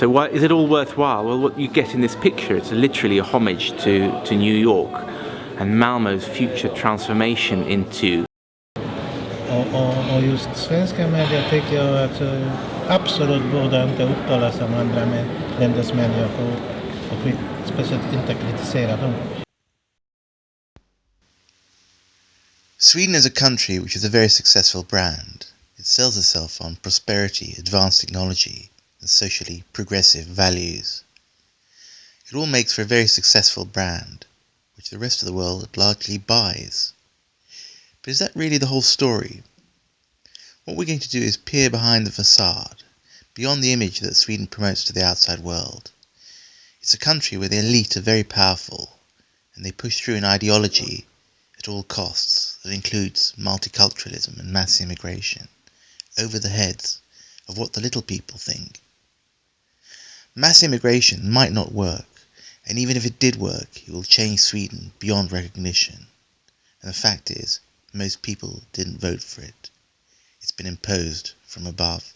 So why is it all worthwhile? Well, what you get in this picture, it's literally a homage to New York and Malmö's future transformation into. Och just svenska medier tycker jag att absolut borde inte upptala sig om andra länders medier och speciellt inte kritisera dem. Sweden is a country which is a very successful brand. It sells itself on prosperity, advanced technology, and socially progressive values. It all makes for a very successful brand, which the rest of the world largely buys. But is that really the whole story? What we're going to do is peer behind the facade, beyond the image that Sweden promotes to the outside world. It's a country where the elite are very powerful, and they push through an ideology at all costs that includes multiculturalism and mass immigration, over the heads of what the little people think. Mass immigration might not work, and even if it did work, it will change Sweden beyond recognition. And the fact is, most people didn't vote for it. It's been imposed from above.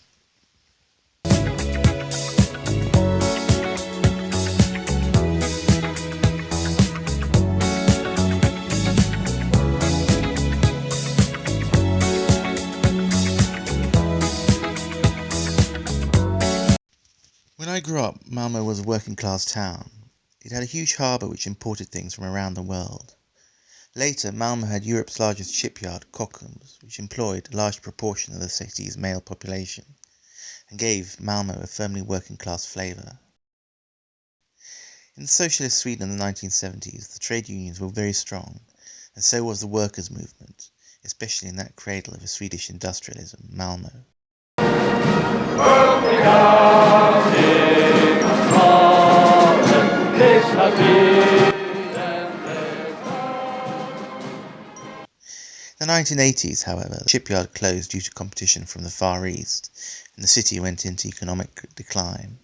When I grew up, Malmö was a working class town. It had a huge harbour which imported things from around the world. Later, Malmö had Europe's largest shipyard, Kockums, which employed a large proportion of the city's male population, and gave Malmö a firmly working class flavour. In socialist Sweden in the 1970s, the trade unions were very strong, and so was the workers' movement, especially in that cradle of Swedish industrialism, Malmö. In the 1980s, however, the shipyard closed due to competition from the Far East, and the city went into economic decline.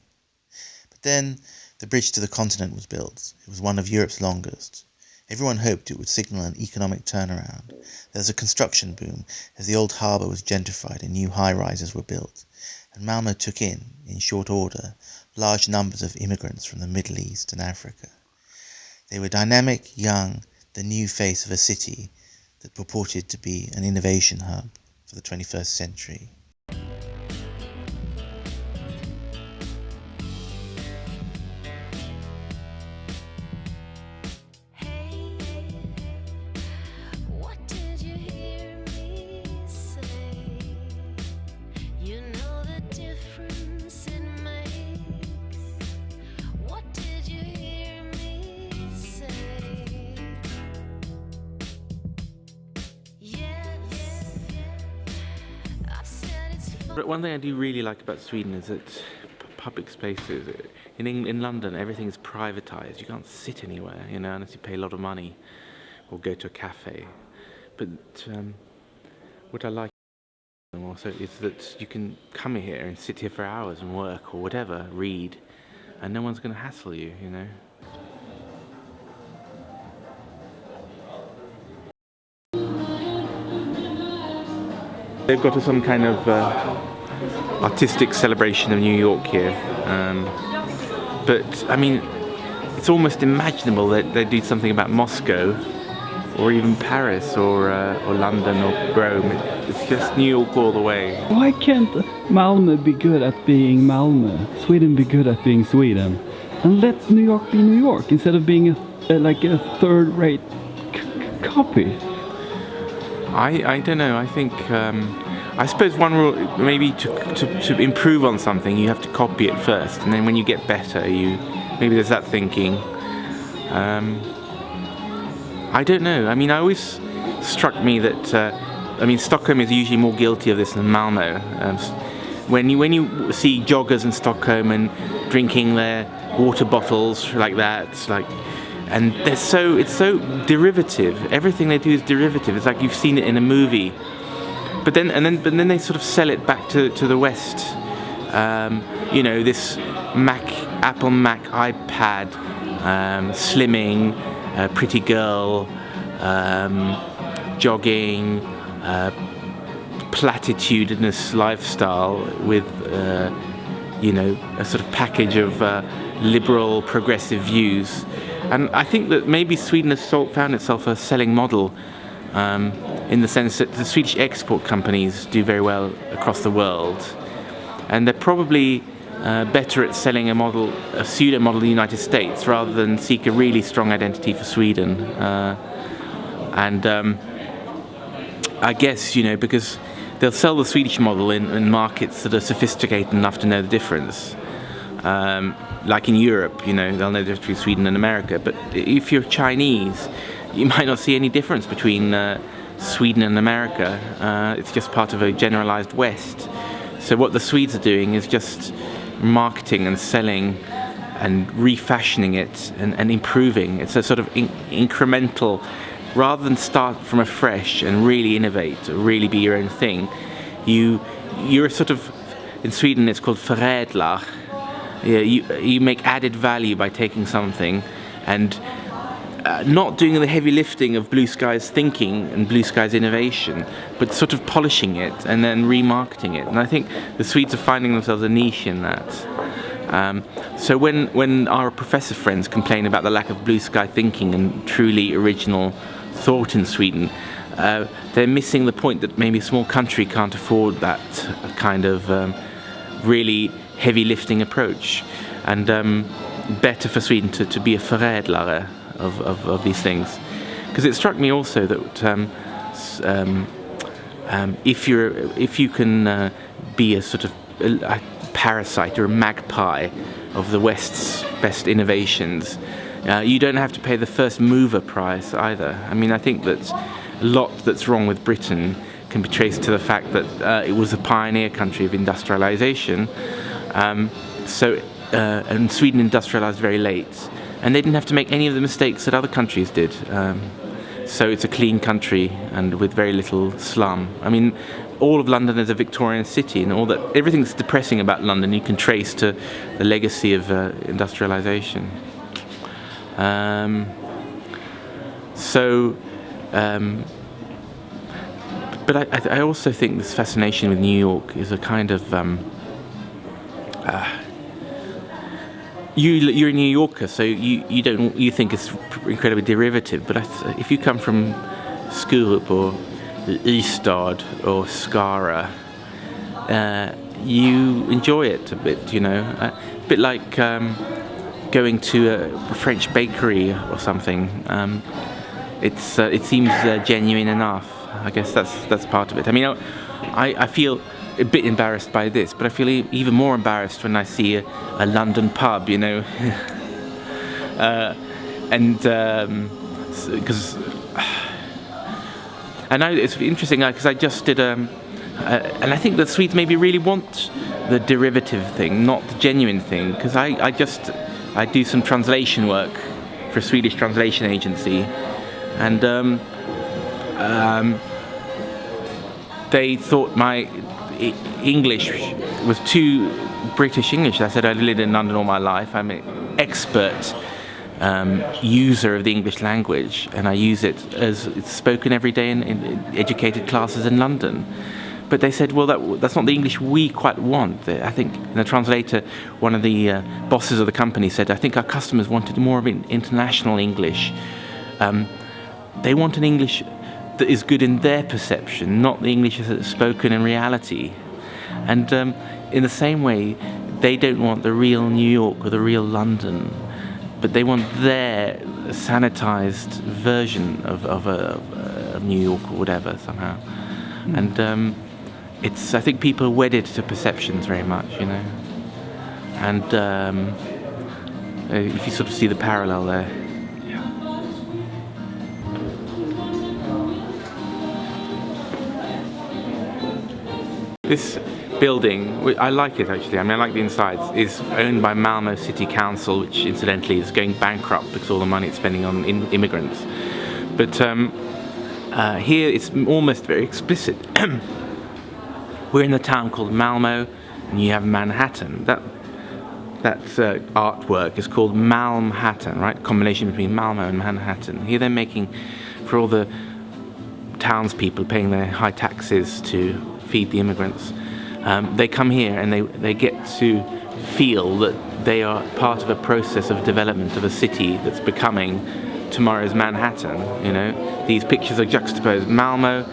But then, the bridge to the continent was built. It was one of Europe's longest. Everyone hoped it would signal an economic turnaround. There was a construction boom as the old harbour was gentrified and new high-rises were built, and Malmö took in short order, large numbers of immigrants from the Middle East and Africa. They were dynamic, young, the new face of a city that purported to be an innovation hub for the 21st century. But one thing I do really like about Sweden is that public spaces, in London, everything is privatized. You can't sit anywhere, unless you pay a lot of money or go to a cafe. But what I like also is that you can come here and sit here for hours and work or whatever, read, and no one's going to hassle you, They've got some kind of artistic celebration of New York here, but I mean, it's almost imaginable that they do something about Moscow, or even Paris, or London, or Rome. It's just New York all the way. Why can't Malmö be good at being Malmö, Sweden be good at being Sweden, and let New York be New York instead of being like a third-rate copy? I don't know. I think I suppose one rule, maybe to improve on something, you have to copy it first, and then when you get better, maybe there's that thinking. I don't know. I mean, I always struck me that Stockholm is usually more guilty of this than Malmö. When you see joggers in Stockholm and drinking their water bottles like that, and it's so derivative. Everything they do is derivative. It's like you've seen it in a movie. But then they sort of sell it back to the West. This Apple Mac iPad, slimming, pretty girl, jogging, platitudinous lifestyle with a sort of package of liberal, progressive views. And I think that maybe Sweden has found itself a selling model in the sense that the Swedish export companies do very well across the world. And they're probably better at selling a pseudo-model in the United States rather than seek a really strong identity for Sweden. I guess, because they'll sell the Swedish model in markets that are sophisticated enough to know the difference. Like in Europe, they'll know the difference between Sweden and America. But if you're Chinese, you might not see any difference between Sweden and America. It's just part of a generalized West. So what the Swedes are doing is just marketing and selling and refashioning it and improving. It's a sort of incremental, rather than start from afresh and really innovate, or really be your own thing. You're sort of, in Sweden it's called förädlar. You make added value by taking something and not doing the heavy lifting of Blue Sky's thinking and Blue Sky's innovation, but sort of polishing it and then remarketing it. And I think the Swedes are finding themselves a niche in that. So when our professor friends complain about the lack of Blue Sky thinking and truly original thought in Sweden, they're missing the point that maybe a small country can't afford that kind of really heavy lifting approach, and better for Sweden to be a förädlare of these things. Because it struck me also that if you can be a sort of a parasite or a magpie of the West's best innovations, you don't have to pay the first mover price either. I mean, I think that a lot that's wrong with Britain can be traced to the fact that it was a pioneer country of industrialization. And Sweden industrialized very late, and they didn't have to make any of the mistakes that other countries did. So it's a clean country and with very little slum. I mean, all of London is a Victorian city, and everything that's depressing about London you can trace to the legacy of industrialization. But I also think this fascination with New York is a kind of you're a New Yorker, so you think it's incredibly derivative. But if you come from Skurup or Ystad or Skara, you enjoy it a bit. A bit like going to a French bakery or something. It seems genuine enough. I guess that's part of it. I mean, I feel a bit embarrassed by this, but I feel even more embarrassed when I see a London pub, and because and it's interesting because I just did and I think the Swedes maybe really want the derivative thing, not the genuine thing, because I do some translation work for a Swedish translation agency, and they thought my English was too British English. I said I lived in London all my life. I'm an expert user of the English language, and I use it as it's spoken every day in educated classes in London. But they said, well, that's not the English we quite want. I think in the translator, one of the bosses of the company said, I think our customers wanted more of an international English. They want an English that is good in their perception, not the English that's spoken in reality. And in the same way, they don't want the real New York or the real London, but they want their sanitized version of New York or whatever somehow. And I think people are wedded to perceptions very much, And if you sort of see the parallel there. This building, I like it actually. I mean, I like the insides. Is owned by Malmö City Council, which incidentally is going bankrupt because of all the money it's spending on immigrants. But here it's almost very explicit. We're in a town called Malmö, and you have Manhattan. That artwork is called Malmhattan, right? Combination between Malmö and Manhattan. Here they're making, for all the townspeople paying their high taxes to feed the immigrants, they come here and they get to feel that they are part of a process of development of a city that's becoming tomorrow's Manhattan. You know, these pictures are juxtaposed. Malmo,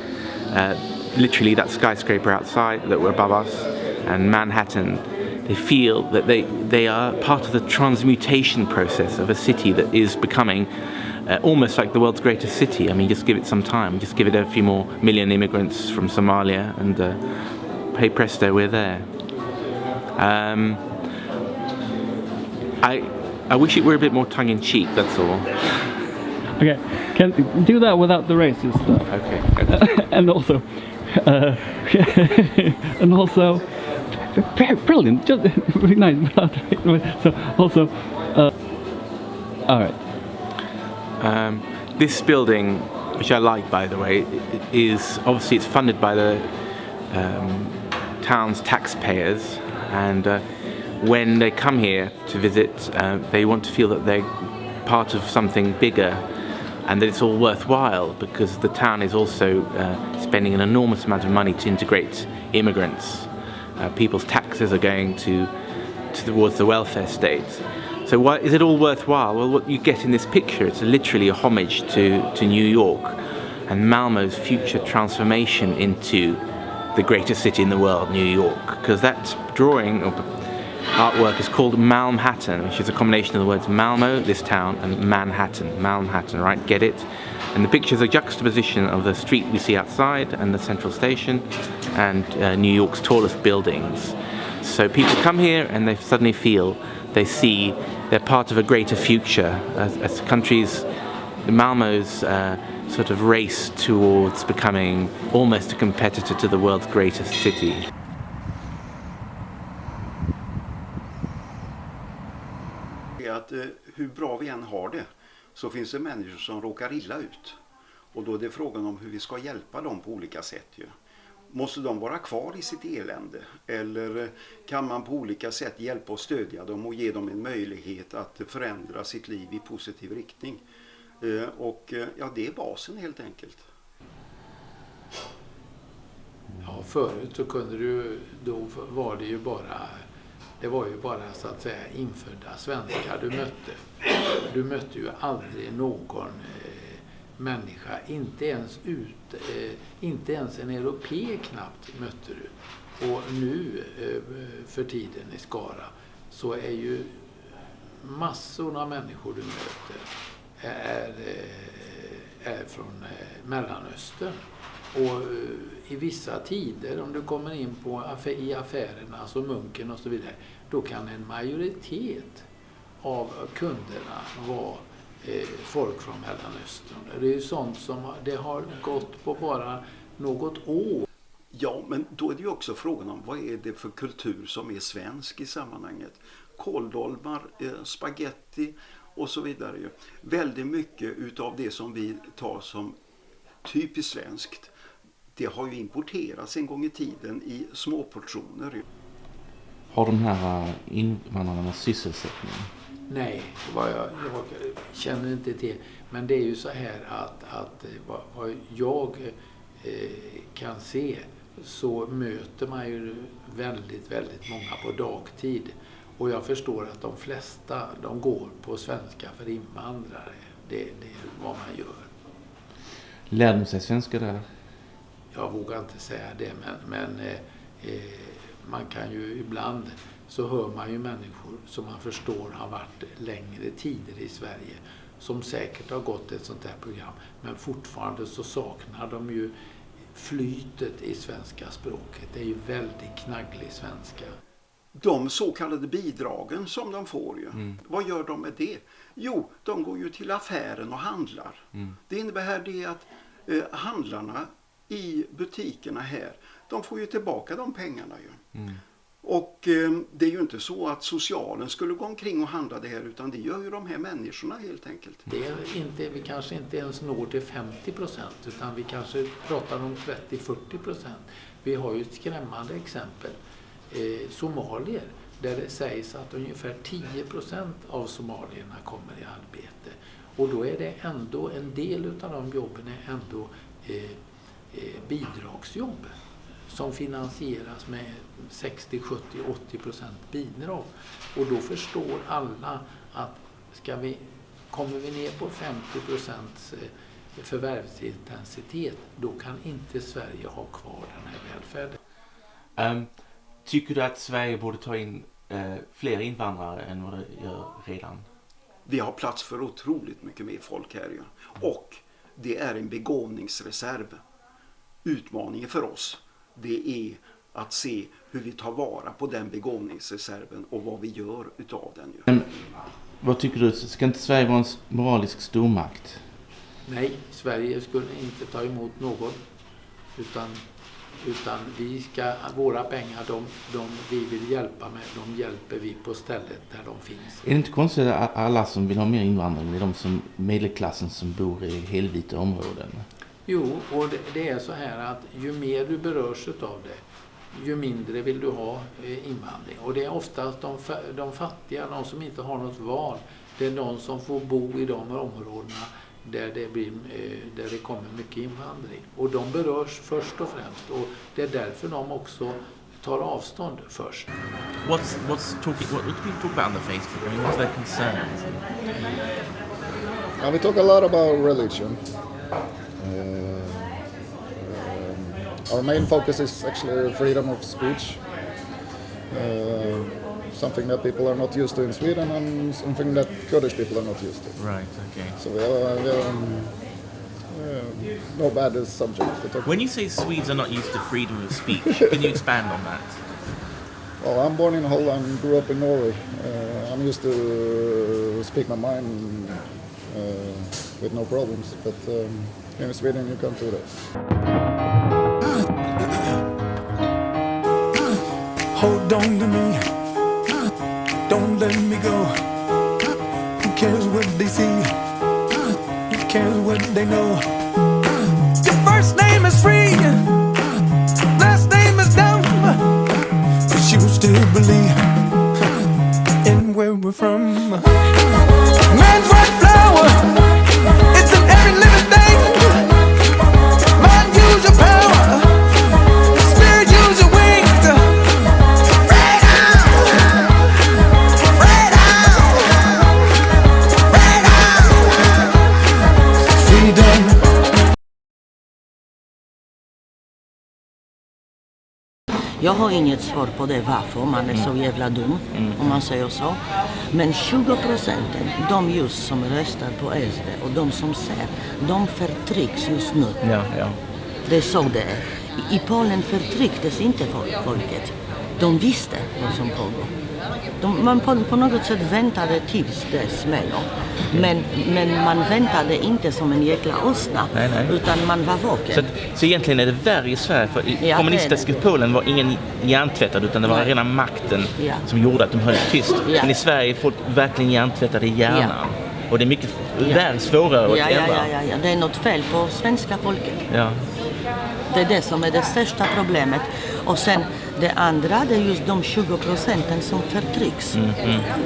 literally that skyscraper outside that were above us, and Manhattan. They feel that they are part of the transmutation process of a city that is becoming almost like the world's greatest city. I mean, just give it some time. Just give it a few more million immigrants from Somalia, and hey presto, we're there. I wish it were a bit more tongue-in-cheek, that's all. Okay, can do that without the racist stuff. Okay. and also, brilliant, just really nice. So also, all right. This building, which I like, by the way, is obviously it's funded by the town's taxpayers, and when they come here to visit, they want to feel that they're part of something bigger, and that it's all worthwhile, because the town is also spending an enormous amount of money to integrate immigrants. People's taxes are going towards the welfare state. So why is it all worthwhile? Well, what you get in this picture, it's literally a homage to New York and Malmo's future transformation into the greatest city in the world, New York. Because that drawing or artwork is called Malmhattan, which is a combination of the words Malmo, this town, and Manhattan. Malmhattan, right? Get it? And the picture is a juxtaposition of the street we see outside and the central station and New York's tallest buildings. So people come here and they suddenly feel, they see they're part of a greater future as countries, Malmo's sort of race towards becoming almost a competitor to the world's greatest city. Att hur bra vi än har det, så finns det människor som råkar illa ut. Och då är det frågan om hur vi ska hjälpa dem på olika sätt. Ju. Måste de vara kvar i sitt elände? Eller kan man på olika sätt hjälpa och stödja dem och ge dem en möjlighet att förändra sitt liv i positiv riktning? Och ja, det är basen helt enkelt. Ja, förut så kunde du, då var det ju bara... Det var ju bara så att säga infödda svenskar du mötte. Du mötte ju aldrig någon människa, inte ens en europé knappt mötte du. Och nu för tiden i Skara så är ju massor av människor du möter är från Mellanöstern. Och i vissa tider, om du kommer in i affärerna, alltså Munken och så vidare, då kan en majoritet av kunderna vara folk från Mellanöstern. Det är ju sånt som det har gått på bara något år. Ja, men då är det ju också frågan om vad är det för kultur som är svensk i sammanhanget. Kåldolmar, spaghetti och så vidare. Väldigt mycket utav det som vi tar som typiskt svenskt, det har ju importerats en gång i tiden i små portioner. Har de här invandrarna sysselsättning? Nej, jag känner inte till. Men det är ju så här att vad jag kan se, så möter man ju väldigt, väldigt många på dagtid. Och jag förstår att de flesta, de går på svenska för invandrare. Det är vad man gör. Lär de sig svenska där? Jag vågar inte säga det, men man kan ju ibland, så hör man ju människor som man förstår har varit längre tider i Sverige, som säkert har gått ett sånt här program, men fortfarande så saknar de ju flytet i svenska språket. Det är ju väldigt knagglig svenska. De så kallade bidragen som de får ju, vad gör de med det? Jo, de går ju till affären och handlar. Det innebär det att handlarna i butikerna här, de får ju tillbaka de pengarna ju. Och det är ju inte så att socialen skulle gå omkring och handla det här, utan det gör ju de här människorna helt enkelt. Det är inte, vi kanske inte ens når till 50%, utan vi kanske pratar om 30-40%. Vi har ju ett skrämmande exempel. Somalier, där det sägs att ungefär 10% av somalierna kommer i arbete. Och då är det ändå, en del av de jobben är ändå bidragsjobb. som finansieras med 60, 70, 80% bidrag. Och då förstår alla att kommer vi ner på 50% förvärvsintensitet, då kan inte Sverige ha kvar den här välfärden. Tycker du att Sverige borde ta in fler invandrare än vad det gör redan? Vi har plats för otroligt mycket mer folk här. Ja. Och det är en begåvningsreserv. Utmaningen för oss, det är att se hur vi tar vara på den begåvningsreserven och vad vi gör utav den. Men vad tycker du? Ska inte Sverige vara en moralisk stormakt? Nej, Sverige skulle inte ta emot någon. Utan våra pengar, de vi vill hjälpa med, de hjälper vi på stället där de finns. Är det inte konstigt att alla som vill ha mer invandring är de som medelklassen som bor i helvita områden? Jo, och det är så här att ju mer du berörs av det, ju mindre vill du ha invandring. Och det är oftast de fattiga, de som inte har något val. Det är de som får bo i de områdena där det kommer mycket invandring. Och de berörs först och främst. Och det är därför de också tar avstånd först. What do people talk about on the Facebook? I mean, what's their concerns? We talk a lot about religion. Our main focus is actually freedom of speech. Something that people are not used to in Sweden and something that Kurdish people are not used to. Right, okay. So we are no bad subject to talk. When you say Swedes are not used to freedom of speech, can you expand on that? Well, I'm born in Holland, grew up in Norway. I'm used to speak my mind with no problems, but in Sweden you can't do that. Hold on to me, don't let me go. Who cares what they see? Who cares what they know? Your first name is free, last name is dumb. But you still believe in where we're from. Man's white flower, it's in every living thing. Mind, use your power. Spirit, use your wings. Jag har inget svar på det varför man är så jävla dum, om man säger så. Men 20%, de just som röstar på SD och de som ser, de förtrycks just nu. Ja. Det är så det är. I Polen förtrycktes inte folket. De visste vad som pågår. Man på något sätt väntade tills det smäller. Men man väntade inte som en jäkla åsna, utan man var vaken. Så egentligen är det värre i Sverige, för i kommunistiska Polen var ingen hjärntvättad, utan det var rena makten som gjorde att de höll tyst. Men i Sverige är folk verkligen hjärntvättade i hjärnan. Och det är mycket värre, svårare att ändra. Ja, det är något fel på svenska folket. Ja. Det är det som är det största problemet. Och sen det andra, det är just de 20% som förtrycks.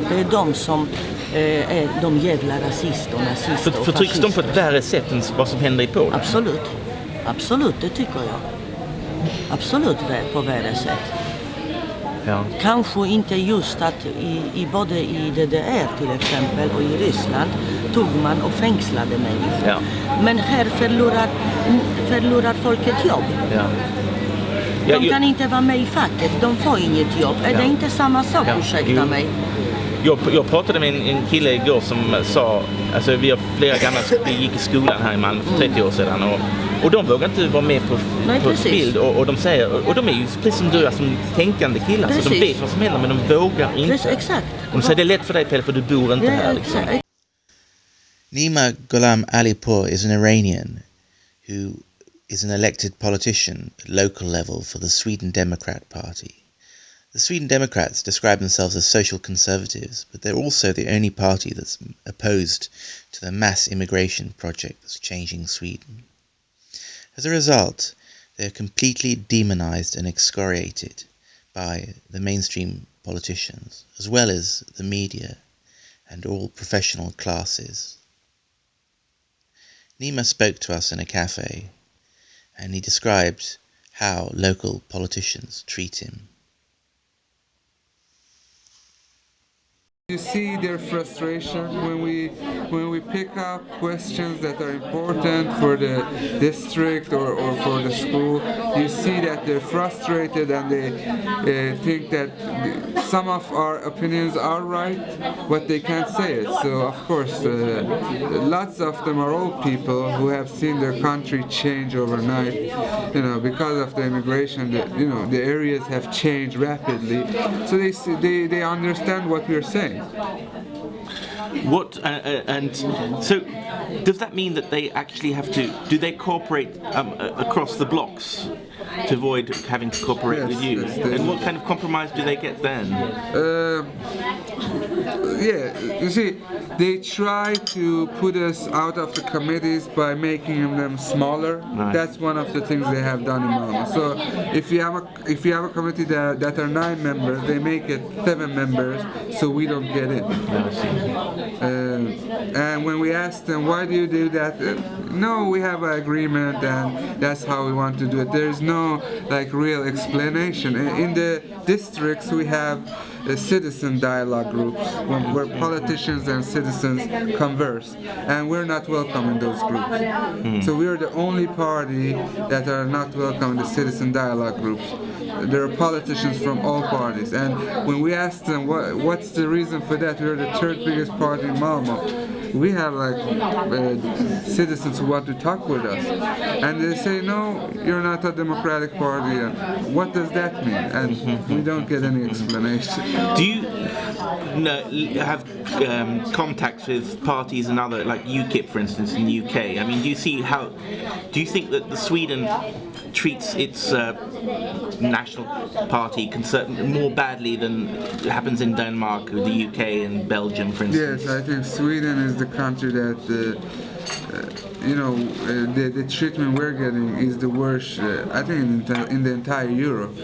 Det är de som är de jävla rasister och nazister och förtrycks de på ett värre sätt än vad som händer i Polen? Absolut, det tycker jag. Absolut på värre sätt. Ja. Kanske inte just att både i DDR till exempel och i Ryssland tog man och fängslade människor. Ja. Men här förlorar folket jobb. Ja. De kan inte vara med i facket, de får inget jobb. Är det inte samma sak, ursäkta mig? Jag pratade med en kille igår som sa, alltså vi har flera gamla, vi gick i skolan här i Malmö för 30 år sedan och de vågar inte vara med på bild och de säger, och de är ju precis som du, alltså tänkande killar, så de vet vad som händer men de vågar inte. Precis, exakt. Och de säger det är lätt för dig Pelle för du bor inte här liksom. Nima Ghulam Alipour is an Iranian who is an elected politician at local level for the Sweden Democrat Party. The Sweden Democrats describe themselves as social conservatives, but they're also the only party that's opposed to the mass immigration project that's changing Sweden. As a result, they are completely demonized and excoriated by the mainstream politicians, as well as the media and all professional classes. Nima spoke to us in a cafe, and he described how local politicians treat him. You see their frustration when we pick up questions that are important for the district or for the school. You see that they're frustrated and they think that some of our opinions are right, but they can't say it. So of course, lots of them are old people who have seen their country change overnight. Because of the immigration, the areas have changed rapidly. So they understand what we're saying. What and so does that mean that they actually have to? Do they cooperate across the blocks to avoid having to cooperate with you? Yes, and what kind of compromise do they get then? You see, they try to put us out of the committees by making them smaller. Right. That's one of the things they have done in Malmö. So if you have a committee that are 9 members, they make it 7 members, so we don't get in. And when we ask them, why do you do that? No, we have an agreement and that's how we want to do it. There is no real explanation. In the districts we have citizen dialogue groups where politicians and citizens converse, and we're not welcome in those groups. So we're the only party that are not welcome in the citizen dialogue groups. There are politicians from all parties, and when we ask them what's the reason for that, we're the 3rd biggest party in Malmö. We have citizens who want to talk with us, and they say, no, you're not a democratic party. And what does that mean? And we don't get any explanation. Do you have contacts with parties and other, like UKIP, for instance, in the UK? I mean, do you think that Sweden treats its national party more badly than happens in Denmark or the UK and Belgium, for instance? Yes, I think Sweden is the country that the treatment we're getting is the worst, I think, in the entire Europe.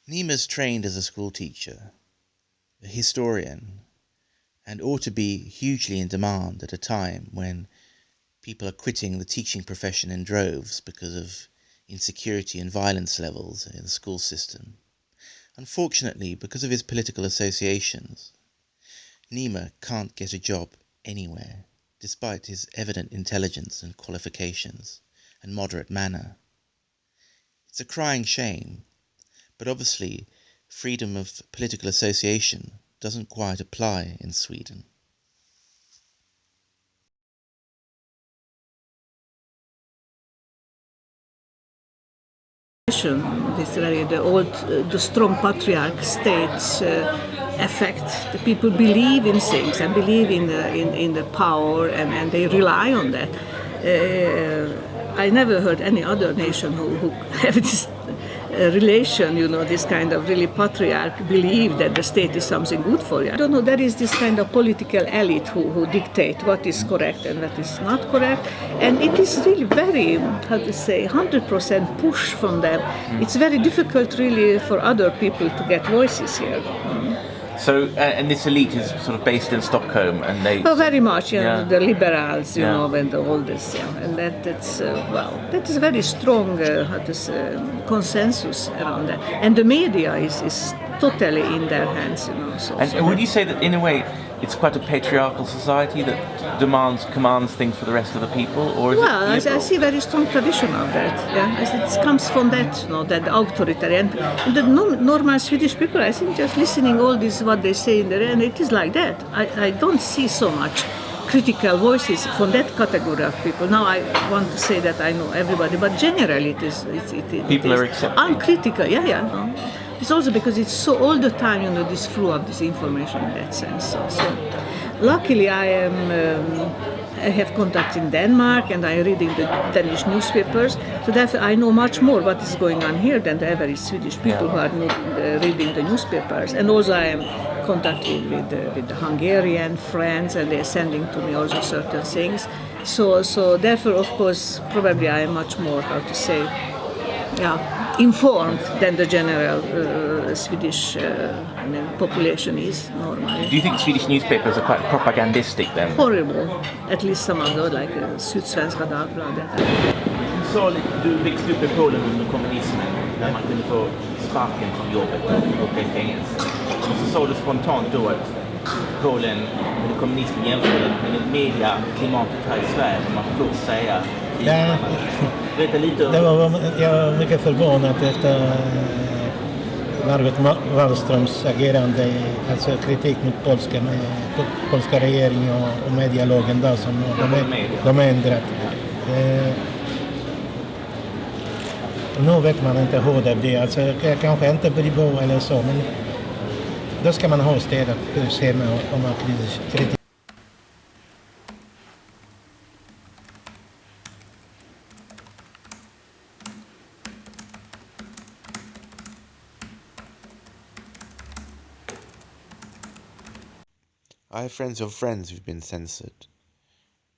Nima's trained as a school teacher, a historian, and ought to be hugely in demand at a time when people are quitting the teaching profession in droves because of insecurity and violence levels in the school system. Unfortunately, because of his political associations, Nima can't get a job anywhere, despite his evident intelligence and qualifications and moderate manner. It's a crying shame, but obviously freedom of political association doesn't quite apply in Sweden. The strong patriarch states affect the people believe in things and believe in the power and they rely on that. I never heard any other nation who have this relation, this kind of really patriarch believe that the state is something good for you. I don't know, there is this kind of political elite who dictate what is correct and what is not correct, and it is really very, 100% push from them. It's very difficult really for other people to get voices here. So, and this elite is sort of based in Stockholm, and they... Oh, very much, the liberals, and all this, and that's that is a very strong, consensus around that. And the media is totally in their hands, And would you say that, in a way, it's quite a patriarchal society that commands things for the rest of the people, or is it I see very strong tradition of that. It comes from that, that authoritarian. The normal Swedish people, I think, just listening all this what they say in there, and it is like that. I don't see so much critical voices from that category of people. Now I want to say that I know everybody, but generally it is people are accepting. Uncritical. It's also because it's so all the time, this flow of this information in that sense. So luckily I have contact in Denmark and I'm reading the Danish newspapers. So therefore I know much more what is going on here than the average Swedish people who are reading the newspapers. And also I am contacting with the Hungarian friends, and they're sending to me also certain things. So therefore, of course, probably I am much more, informed than the general Swedish population is normally. Do you think Swedish newspapers are quite propagandistic then? Horrible. At least some of those, like Sydsvenska Dagbladet. sa du växte upp i Polen under kommunismen där man kunde få sparken från jobbet och åka i fängelse. Och så sa du spontant då att Polen under kommunismen jämförde med mediaklimatet här i Sverige, om man får säga. Ja, Berätta lite. jag var mycket förvånad efter Margot Wallströms agerande, alltså kritik mot polska regeringen och medialagen där som de ändrat. Nu vet man inte hur det blir, alltså kanske inte blir bra eller så, men då ska man ha städat hus hemma om man kritik. I have friends of friends who've been censored.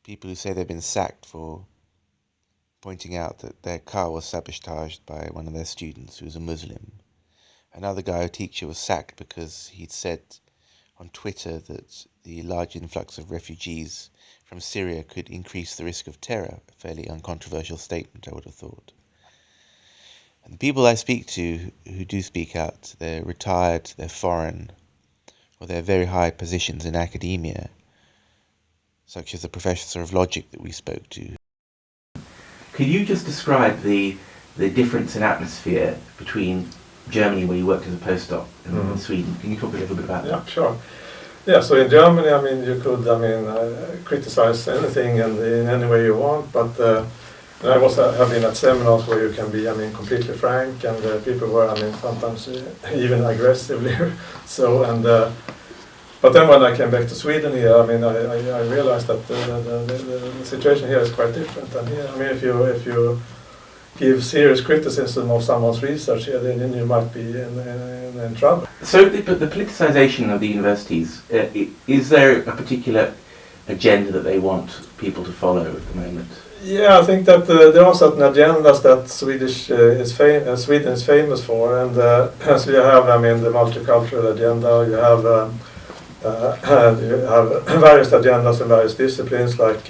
People who say they've been sacked for pointing out that their car was sabotaged by one of their students who was a Muslim. Another guy, a teacher, was sacked because he'd said on Twitter that the large influx of refugees from Syria could increase the risk of terror. A fairly uncontroversial statement, I would have thought. And the people I speak to who do speak out, they're retired, they're foreign, or they're very high positions in academia, such as the professor of logic that we spoke to. Could you just describe the difference in atmosphere between Germany, where you worked as a postdoc, and Sweden? Can you talk a little bit about that? Yeah, sure. Yeah, so in Germany, I mean, you could, criticize anything and in any way you want, but I also have been at seminars where you can be, completely frank, and people were, sometimes even aggressively. So, but then when I came back to Sweden here, I realized that the situation here is quite different. And here, if you give serious criticism of someone's research here, then you might be in trouble. So, but the politicization of the universities, is there a particular agenda that they want people to follow at the moment? Yeah, I think that there are certain agendas that Sweden is famous for, and so you have, the multicultural agenda. You have various agendas in various disciplines, like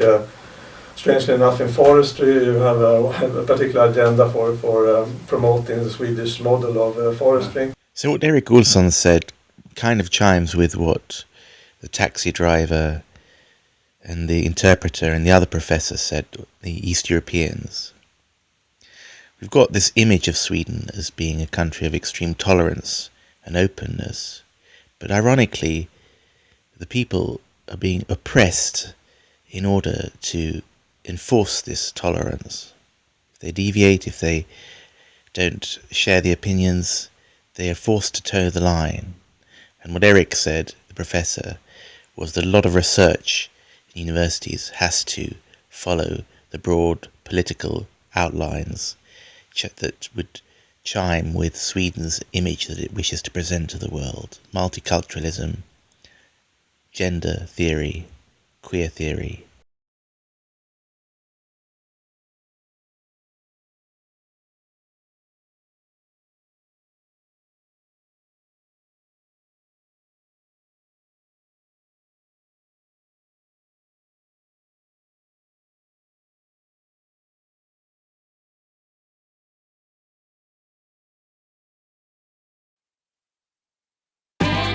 strangely enough in forestry, you have a particular agenda for promoting the Swedish model of forestry. So what Erik Olsson said kind of chimes with what the taxi driver and the interpreter and the other professor said, the East Europeans. We've got this image of Sweden as being a country of extreme tolerance and openness, but ironically, the people are being oppressed in order to enforce this tolerance. If they deviate, if they don't share the opinions, they are forced to toe the line. And what Erik said, the professor, was that a lot of research in universities has to follow the broad political outlines that would chime with Sweden's image that it wishes to present to the world. Multiculturalism, gender theory, queer theory.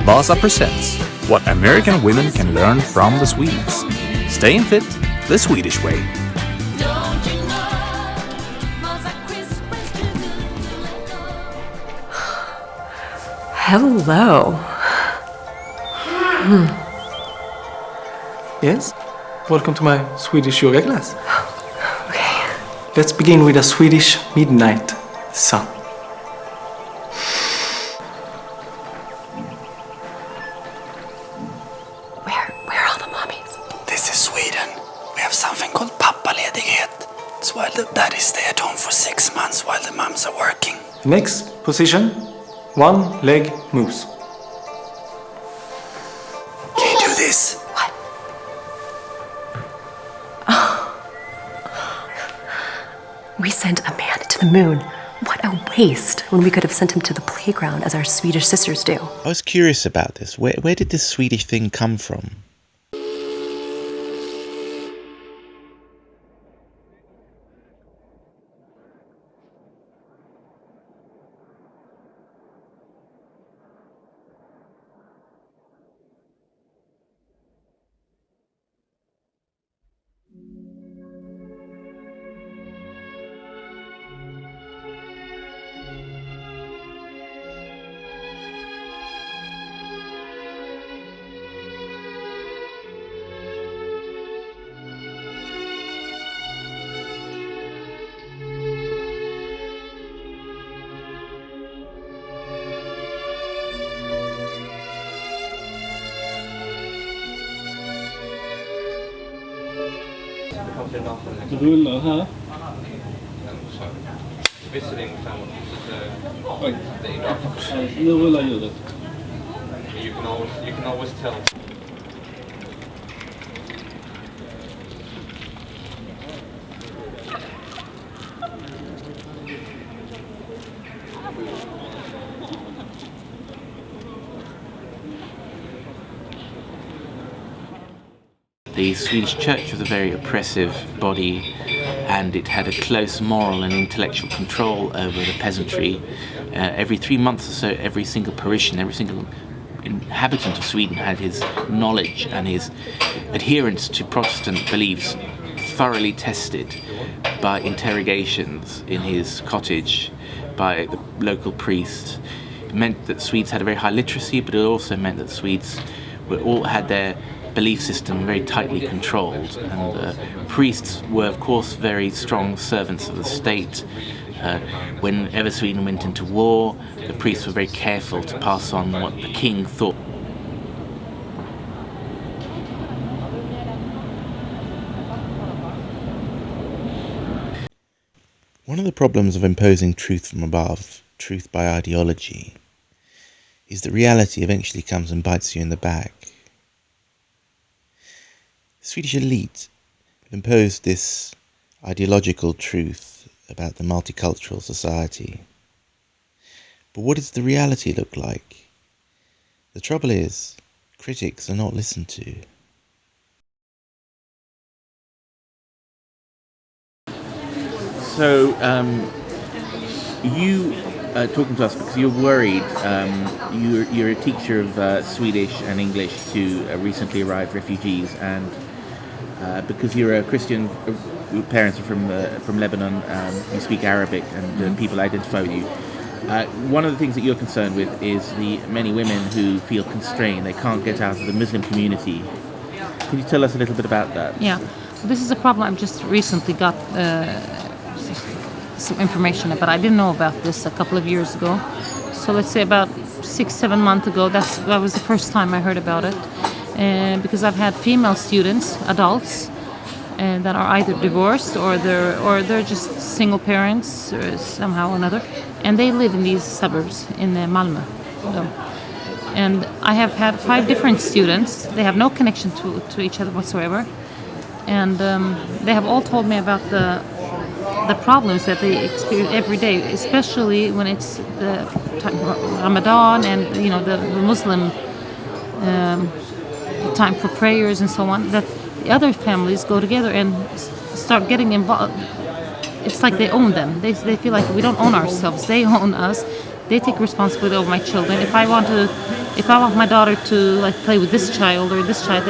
Vasa presents what American women can learn from the Swedes. Staying fit the Swedish way. Hello. Yes? Welcome to my Swedish yoga class. Okay. Let's begin with a Swedish midnight sun. Where are all the mommies? This is Sweden. We have something called pappaledighet. It's while the daddies stay at home for 6 months while the moms are working. Next position, one leg moves. Can you do this? What? Oh. We sent a man to the moon. What a waste, when we could have sent him to the playground as our Swedish sisters do. I was curious about this. Where did this Swedish thing come from? Rullar här. Oj. Nu rullar ljudet. You can always tell. The Swedish church was a very oppressive body, and it had a close moral and intellectual control over the peasantry. Every 3 months or so, every single parishioner, every single inhabitant of Sweden had his knowledge and his adherence to Protestant beliefs thoroughly tested by interrogations in his cottage by the local priest. It meant that Swedes had a very high literacy, but it also meant that Swedes all had their belief system very tightly controlled, and priests were of course very strong servants of the state. Whenever Sweden went into war, the priests were very careful to pass on what the king thought. One of the problems of imposing truth from above, truth by ideology, is that reality eventually comes and bites you in the back. The Swedish elite have imposed this ideological truth about the multicultural society. But what does the reality look like? The trouble is, critics are not listened to. So, you talking to us because you're worried. You're a teacher of Swedish and English to recently arrived refugees, and because you're a Christian, your parents are from Lebanon, you speak Arabic, and people identify with you. One of the things that you're concerned with is the many women who feel constrained. They can't get out of the Muslim community. Can you tell us a little bit about that? Yeah, this is a problem I've just recently got some information about. I didn't know about this a couple of years ago. So let's say about 6-7 months ago, that was the first time I heard about it. Because I've had female students, adults, that are either divorced or they're just single parents or somehow or another, and they live in these suburbs in Malmö. So, and I have had 5 different students. They have no connection to each other whatsoever, and they have all told me about the problems that they experience every day, especially when it's the Ramadan and the Muslim time for prayers and so on, that the other families go together and start getting involved. It's like they own them. They feel like we don't own ourselves. They own us. They take responsibility over my children. If I want my daughter to play with this child or this child,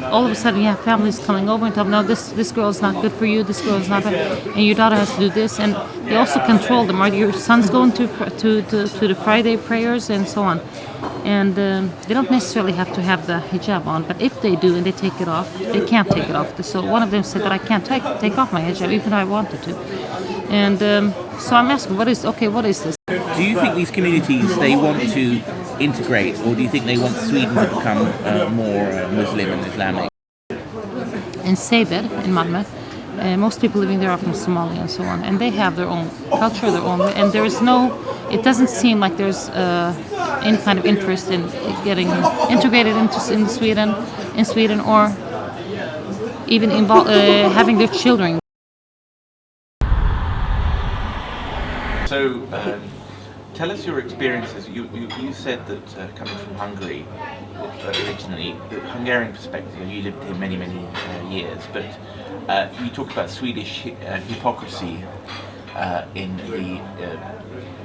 all of a sudden you have families coming over and tell them, no, this girl is not good for you. This girl is not good, and your daughter has to do this. And they also control them. Are your sons going to the Friday prayers and so on? And they don't necessarily have to have the hijab on, but if they do and they take it off, they can't take it off. So one of them said that I can't take off my hijab even though I wanted to. And so I'm asking, what is this? Do you think these communities, they want to integrate, or do you think they want Sweden to become more Muslim and Islamic? In Säber, in Malmö, most people living there are from Somalia and so on, and they have their own culture, their own way, and it doesn't seem like there's any kind of interest in getting integrated in Sweden, or even having their children. So, tell us your experiences. You said that coming from Hungary originally, the Hungarian perspective, you lived here many years, but you talked about Swedish hypocrisy in the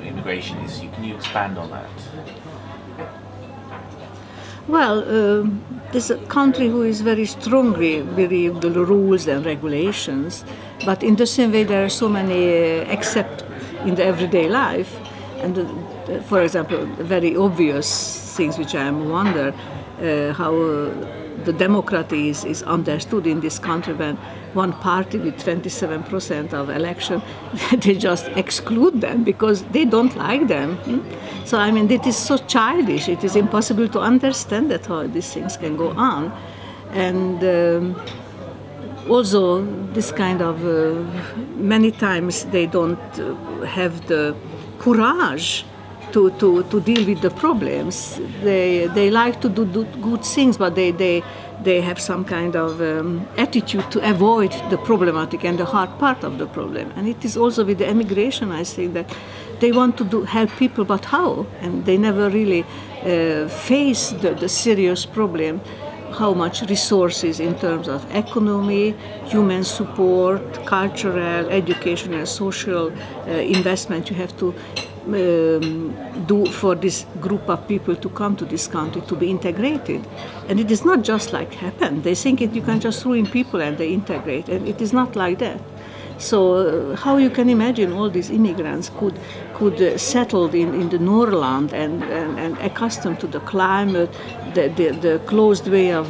immigration issue. Can you expand on that? Well, this is a country who is very strongly believe the rules and regulations, but in the same way there are so many except in the everyday life. And for example, very obvious things which I wonder how the democracy is understood in this country when one party with 27% of election, they just exclude them because they don't like them. So I mean, it is so childish. It is impossible to understand that how these things can go on. And also this kind of many times they don't have the courage to deal with the problems. They like to do good things, but they have some kind of attitude to avoid the problematic and the hard part of the problem. And it is also with the immigration, I think, that they want to help people, but how? And they never really face the serious problem, how much resources in terms of economy, human support, cultural, educational, social investment you have to do for this group of people to come to this country to be integrated. And it is not just like happen. They think you can just throw in people and they integrate, and it is not like that. So how you can imagine all these immigrants could settle in the Norrland and accustomed to the climate, the closed way of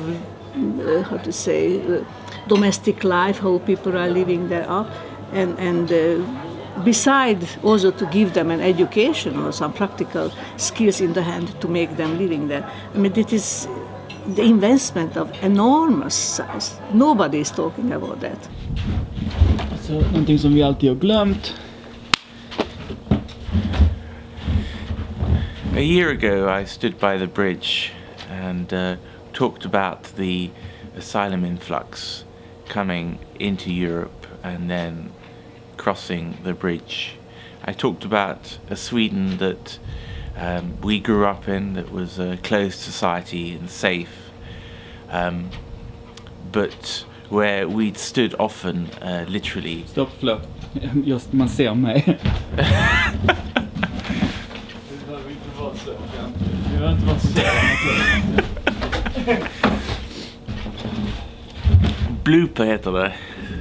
domestic life, how people are living there up, and besides also to give them an education or some practical skills in the hand to make them living there. I mean, it is the investment of enormous size. Nobody is talking about that. Alltså, någonting som vi alltid har glömt. A year ago I stood by the bridge and talked about the asylum influx coming into Europe and then crossing the bridge. I talked about a Sweden that we grew up in, that was a closed society and safe, but where we'd stood often, literally. Stopp, förlåt. Just, man ser mig. Blooper heter det.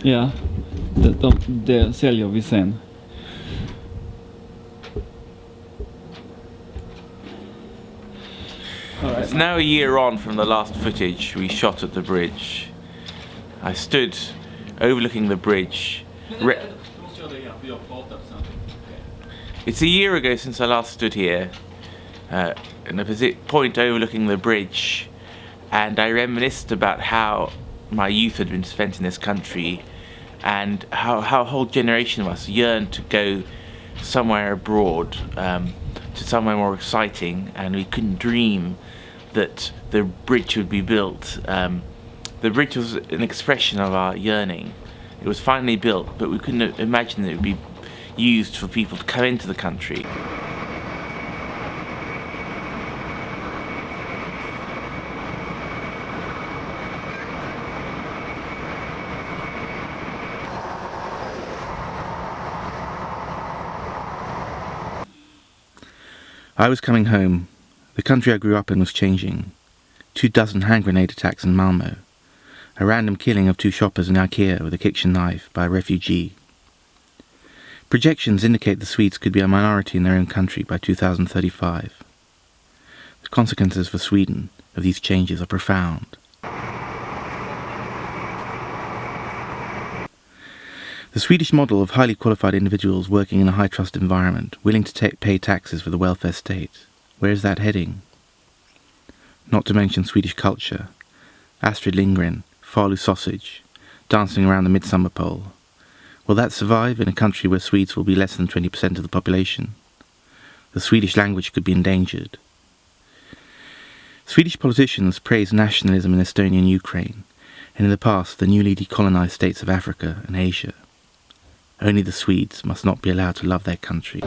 Ja, det säljer vi sen. It's now a year on from the last footage we shot at the bridge. I stood overlooking the bridge. It's a year ago since I last stood here, in a point overlooking the bridge, and I reminisced about how my youth had been spent in this country, and how a whole generation of us yearned to go somewhere abroad, to somewhere more exciting, and we couldn't dream that the bridge would be built. The bridge was an expression of our yearning. It was finally built, but we couldn't imagine that it would be used for people to come into the country. I was coming home. The country I grew up in was changing. 24 hand grenade attacks in Malmö. A random killing of 2 shoppers in IKEA with a kitchen knife by a refugee. Projections indicate the Swedes could be a minority in their own country by 2035. The consequences for Sweden of these changes are profound. The Swedish model of highly qualified individuals working in a high-trust environment, willing to pay taxes for the welfare state, where is that heading? Not to mention Swedish culture. Astrid Lindgren, Falu sausage, dancing around the midsummer pole. Will that survive in a country where Swedes will be less than 20% of the population? The Swedish language could be endangered. Swedish politicians praise nationalism in Estonia and Ukraine, and in the past the newly decolonized states of Africa and Asia. Only the Swedes must not be allowed to love their country.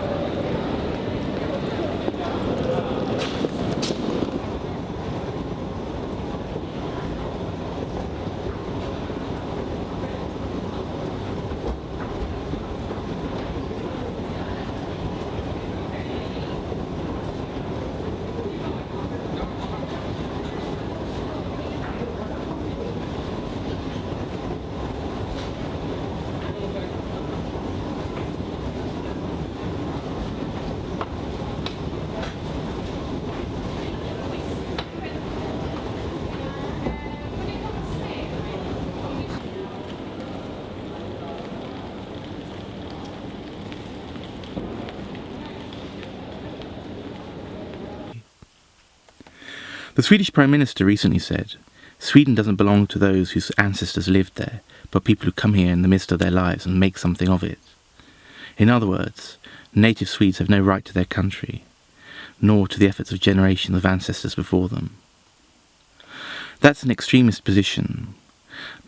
The Swedish Prime Minister recently said, Sweden doesn't belong to those whose ancestors lived there, but people who come here in the midst of their lives and make something of it. In other words, native Swedes have no right to their country, nor to the efforts of generations of ancestors before them. That's an extremist position,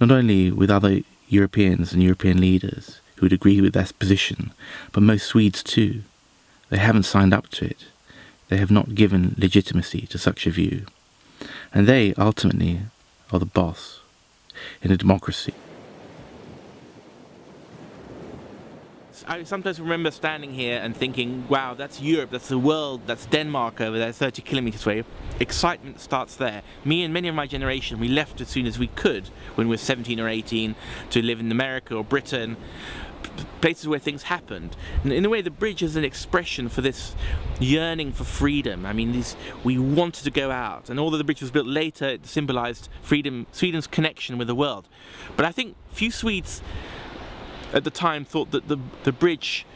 not only with other Europeans and European leaders who would agree with that position, but most Swedes too. They haven't signed up to it. They have not given legitimacy to such a view. And they, ultimately, are the boss in a democracy. I sometimes remember standing here and thinking, wow, that's Europe, that's the world, that's Denmark over there, 30 kilometers away. Excitement starts there. Me and many of my generation, we left as soon as we could when we were 17 or 18 to live in America or Britain, places where things happened. And in a way, the bridge is an expression for this yearning for freedom. I mean, we wanted to go out, and although the bridge was built later, it symbolized freedom, Sweden's connection with the world. But I think few Swedes at the time thought that the bridge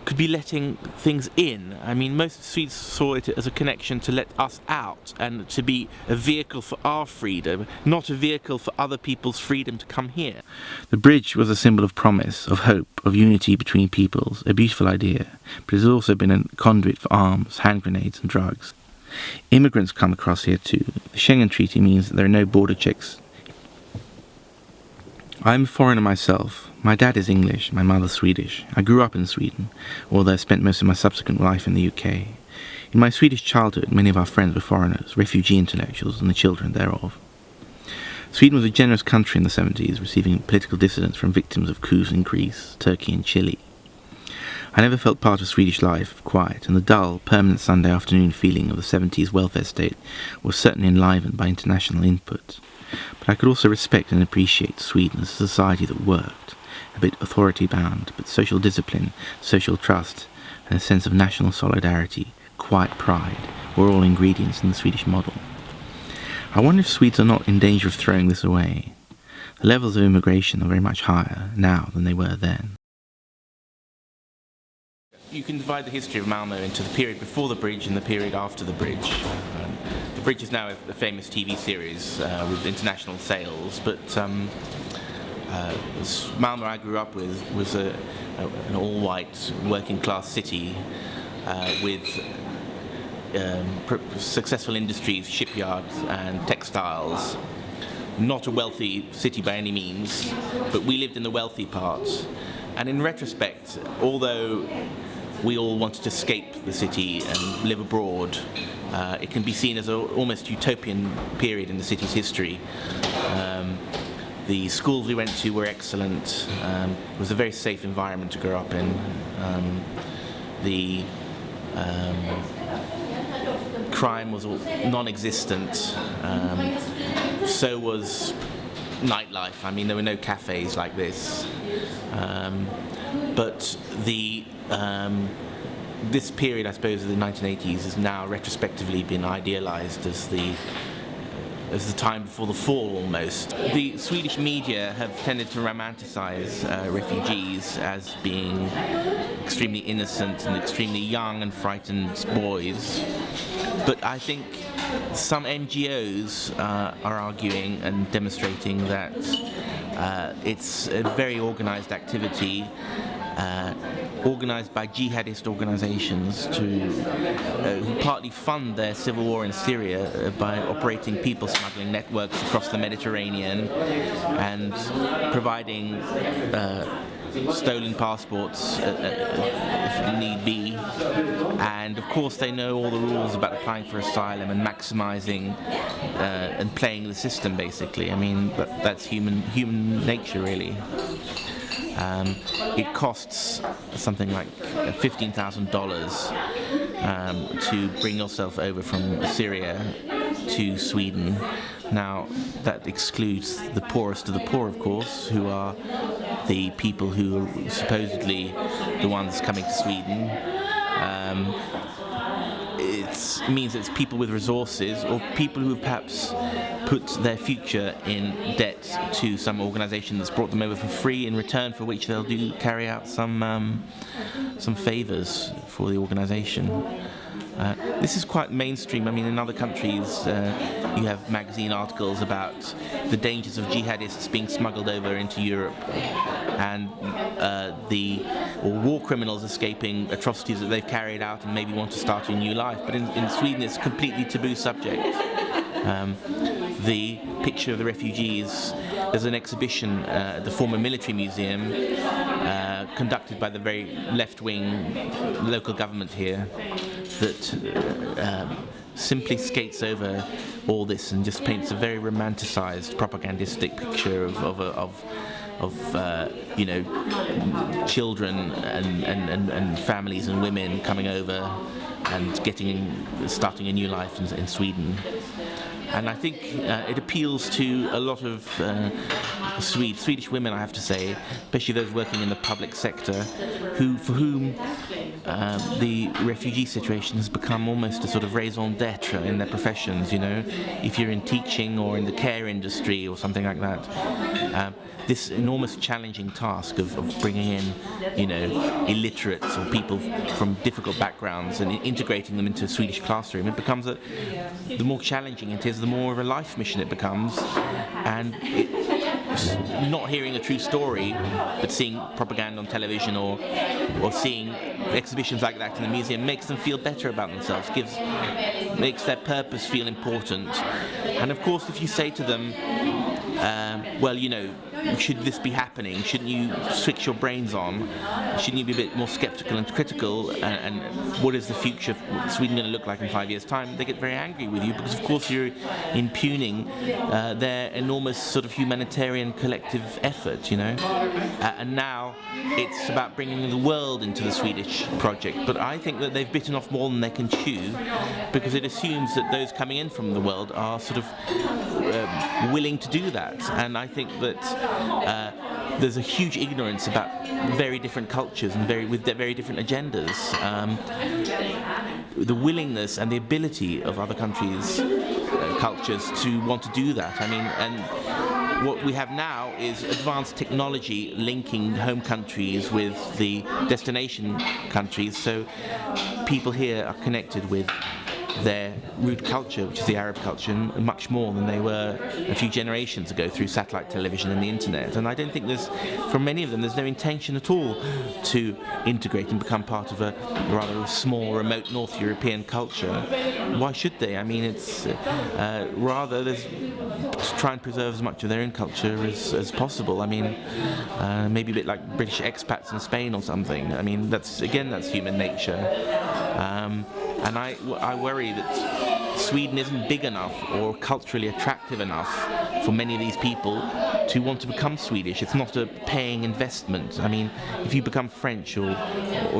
could be letting things in. I mean, most Swedes saw it as a connection to let us out and to be a vehicle for our freedom, not a vehicle for other people's freedom to come here. The bridge was a symbol of promise, of hope, of unity between peoples, a beautiful idea, but it has also been a conduit for arms, hand grenades and drugs. Immigrants come across here too. The Schengen Treaty means that there are no border checks. I'm a foreigner myself. My dad is English, my mother Swedish. I grew up in Sweden, although I spent most of my subsequent life in the UK. In my Swedish childhood, many of our friends were foreigners, refugee intellectuals and the children thereof. Sweden was a generous country in the 70s, receiving political dissidents from victims of coups in Greece, Turkey and Chile. I never felt part of Swedish life, quiet, and the dull, permanent Sunday afternoon feeling of the 70s welfare state was certainly enlivened by international input. But I could also respect and appreciate Sweden as a society that worked, a bit authority-bound, but social discipline, social trust, and a sense of national solidarity, quiet pride, were all ingredients in the Swedish model. I wonder if Swedes are not in danger of throwing this away. The levels of immigration are very much higher now than they were then. You can divide the history of Malmö into the period before the bridge and the period after the bridge. The bridge is now a famous TV series with international sales, but Malmö I grew up with was an all-white working-class city with successful industries, shipyards and textiles. Not a wealthy city by any means, but we lived in the wealthy part. And in retrospect, although we all wanted to escape the city and live abroad, it can be seen as an almost utopian period in the city's history. The schools we went to were excellent. It was a very safe environment to grow up in. The crime was non-existent. So was nightlife. I mean, there were no cafes like this. But this period, I suppose, of the 1980s has now retrospectively been idealized as the time before the fall, almost. The Swedish media have tended to romanticize refugees as being extremely innocent and extremely young and frightened boys. But I think some NGOs are arguing and demonstrating that it's a very organized activity, organized by jihadist organizations who partly fund their civil war in Syria by operating people smuggling networks across the Mediterranean and providing stolen passports if need be. And of course they know all the rules about applying for asylum and maximizing and playing the system, basically. I mean, that's human nature, really. It costs something like $15,000 to bring yourself over from Syria to Sweden. Now, that excludes the poorest of the poor, of course, who are the people who are supposedly the ones coming to Sweden. It means it's people with resources or people who perhaps put their future in debt to some organisation that's brought them over for free, in return for which they'll carry out some favours for the organisation. This is quite mainstream. I mean, in other countries, you have magazine articles about the dangers of jihadists being smuggled over into Europe, and or war criminals escaping atrocities that they've carried out and maybe want to start a new life. But in Sweden, it's a completely taboo subject. The picture of the refugees, there's an exhibition at the former military museum conducted by the very left-wing local government here that simply skates over all this and just paints a very romanticized, propagandistic picture of children and families and women coming over and starting a new life in Sweden. And I think it appeals to a lot of Swedish women, I have to say, especially those working in the public sector, for whom the refugee situation has become almost a sort of raison d'etre in their professions. If you're in teaching or in the care industry or something like that, this enormous challenging task of bringing in, illiterates or people from difficult backgrounds and integrating them into a Swedish classroom, it becomes the more challenging it is, the more of a life mission it becomes, and not hearing a true story, but seeing propaganda on television or seeing exhibitions like that in the museum makes them feel better about themselves, makes their purpose feel important. And of course, if you say to them, should this be happening? Shouldn't you switch your brains on? Shouldn't you be a bit more skeptical and critical? And what is the future of Sweden going to look like in 5 years' time? They get very angry with you because, of course, you're impugning their enormous sort of humanitarian collective effort, And now it's about bringing the world into the Swedish project. But I think that they've bitten off more than they can chew, because it assumes that those coming in from the world are sort of willing to do that. And I think that there's a huge ignorance about very different cultures and with very different agendas. The willingness and the ability of other countries' cultures to want to do that. I mean, and what we have now is advanced technology linking home countries with the destination countries, so people here are connected with their root culture, which is the Arab culture, much more than they were a few generations ago through satellite television and the internet. And I don't think for many of them, there's no intention at all to integrate and become part of a rather small, remote North European culture. Why should they? I mean, it's rather to try and preserve as much of their own culture as possible. I mean, maybe a bit like British expats in Spain or something. I mean, that's human nature. And I worry that Sweden isn't big enough or culturally attractive enough for many of these people to want to become Swedish. It's not a paying investment. I mean, if you become French or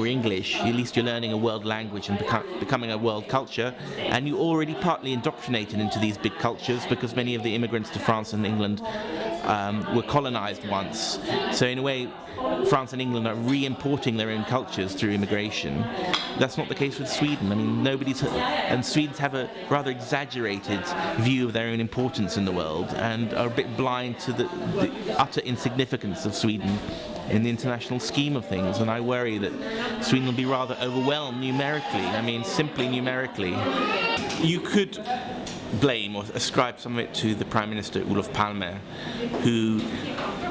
English, at least you're learning a world language and becoming a world culture, and you're already partly indoctrinated into these big cultures because many of the immigrants to France and England were colonized once. So in a way, France and England are re-importing their own cultures through immigration. That's not the case with Sweden. I mean, and Swedes have a rather exaggerated view of their own importance in the world and are a bit blind to the utter insignificance of Sweden in the international scheme of things. And I worry that Sweden will be rather overwhelmed numerically. I mean, simply numerically. You could blame or ascribe some of it to the Prime Minister Olof Palme, who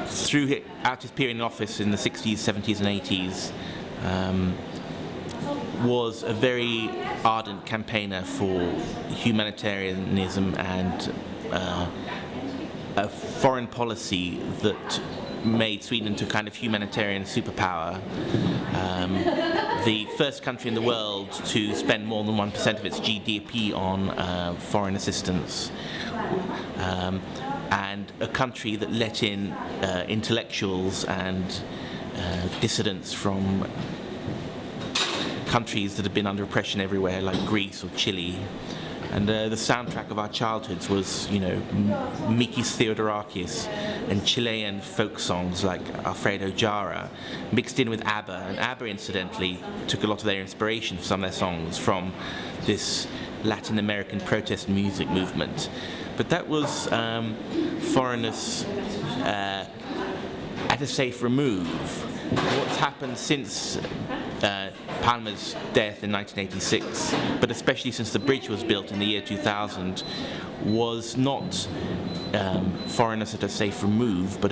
throughout his period in office in the 60s, 70s and 80s was a very ardent campaigner for humanitarianism and a foreign policy that made Sweden into a kind of humanitarian superpower. The first country in the world to spend more than 1% of its GDP on foreign assistance, and a country that let in intellectuals and dissidents from countries that have been under oppression everywhere, like Greece or Chile. And the soundtrack of our childhoods was, Mikis Theodorakis and Chilean folk songs like Alfredo Jara, mixed in with ABBA. And ABBA, incidentally, took a lot of their inspiration for some of their songs from this Latin American protest music movement. But that was foreigners at a safe remove. What's happened since Palmer's death in 1986, but especially since the bridge was built in the year 2000, was not foreigners at a safe remove, but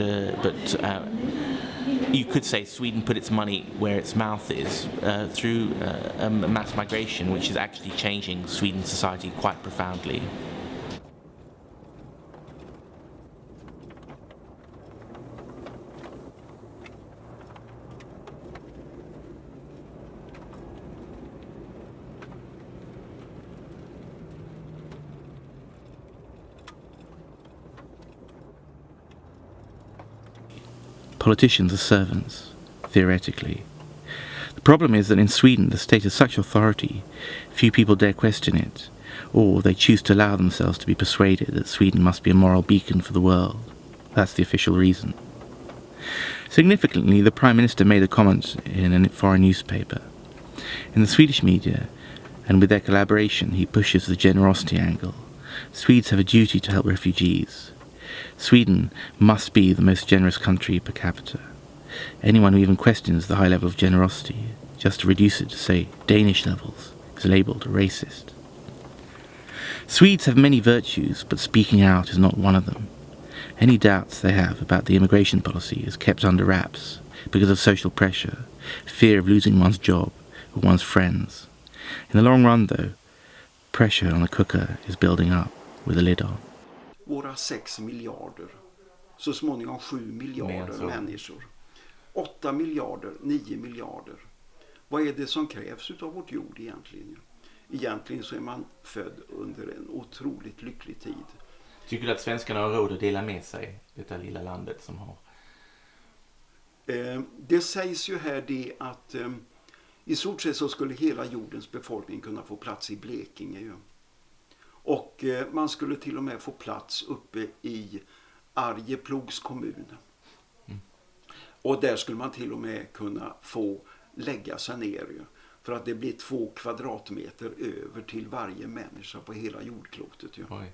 you could say Sweden put its money where its mouth is through mass migration, which is actually changing Sweden's society quite profoundly. Politicians are servants, theoretically. The problem is that in Sweden the state has such authority, few people dare question it, or they choose to allow themselves to be persuaded that Sweden must be a moral beacon for the world. That's the official reason. Significantly, the Prime Minister made a comment in a foreign newspaper. In the Swedish media, and with their collaboration, he pushes the generosity angle. Swedes have a duty to help refugees. Sweden must be the most generous country per capita. Anyone who even questions the high level of generosity, just to reduce it to, say, Danish levels, is labelled racist. Swedes have many virtues, but speaking out is not one of them. Any doubts they have about the immigration policy is kept under wraps because of social pressure, fear of losing one's job or one's friends. In the long run, though, pressure on a cooker is building up with a lid on. Våra 6 miljarder, så småningom 7 miljarder människor. 8 miljarder, 9 miljarder. Vad är det som krävs utav vårt jord egentligen? Egentligen så är man född under en otroligt lycklig tid. Tycker du att svenskarna har råd att dela med sig detta lilla landet som har? Det sägs ju här det att i stort sett så skulle hela jordens befolkning kunna få plats i Blekinge ju. Och man skulle till och med få plats uppe i Arjeplogs kommun. Och där skulle man till och med kunna få lägga sig ner ju. För att det blir 2 kvadratmeter över till varje människa på hela jordklotet ju. Oj.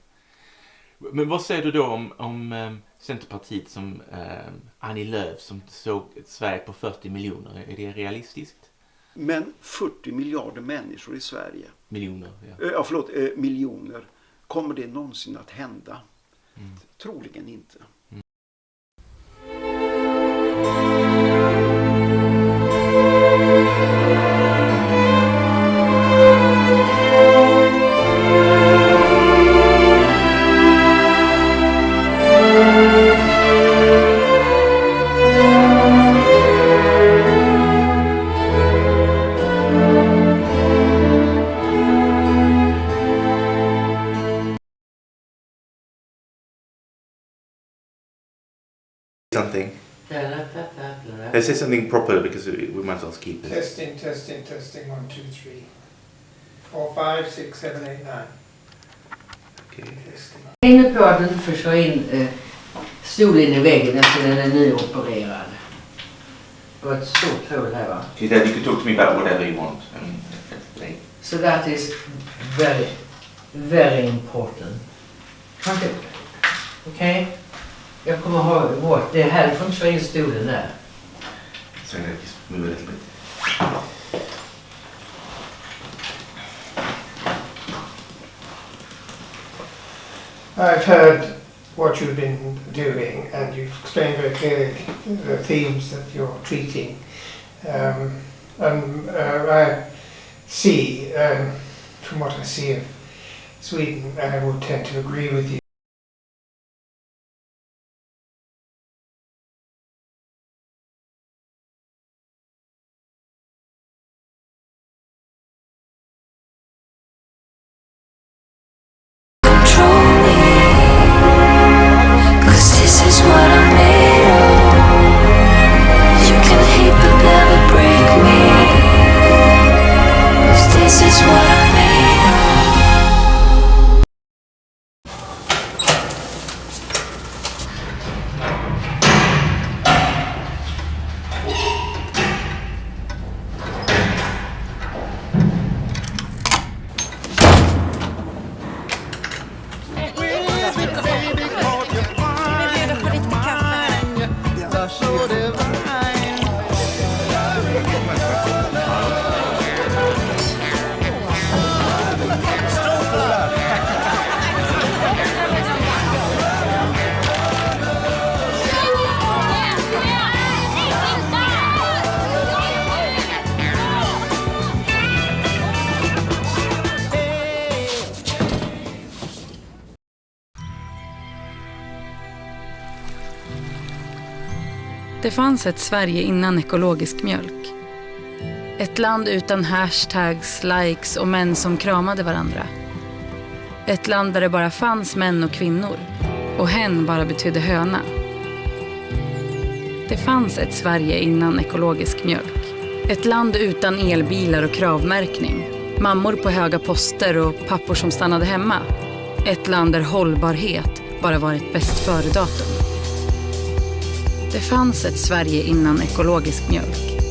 Men vad säger du då om Centerpartiet som Annie Lööf som såg Sverige på 40 miljoner? Är det realistiskt? Men 40 miljarder människor i Sverige. Miljoner, ja. Miljoner. Kommer det någonsin att hända? Troligen inte. Something. Let's say something proper because we might as well keep it. Testing. 1, 2, 3, 4, 5, 6, 7, 8, 9. Okay. Tänk nu på att du inte får köra in stolen i väggen efter den är nyopererad. Det var ett stort hål här, va? She said you could talk to me about whatever you want. So that is very, very important. Okay? Jag kommer ha bort det här från köra in stolen där. So just move a little bit. I've heard what you've been doing and you've explained very clearly the themes that you're treating. I see, from what I see of Sweden, I would tend to agree with you. Det fanns ett Sverige innan ekologisk mjölk. Ett land utan hashtags, likes och män som kramade varandra. Ett land där det bara fanns män och kvinnor. Och hen bara betydde höna. Det fanns ett Sverige innan ekologisk mjölk. Ett land utan elbilar och kravmärkning. Mammor på höga poster och pappor som stannade hemma. Ett land där hållbarhet bara var ett bäst före-datum. Det fanns ett Sverige innan ekologisk mjölk.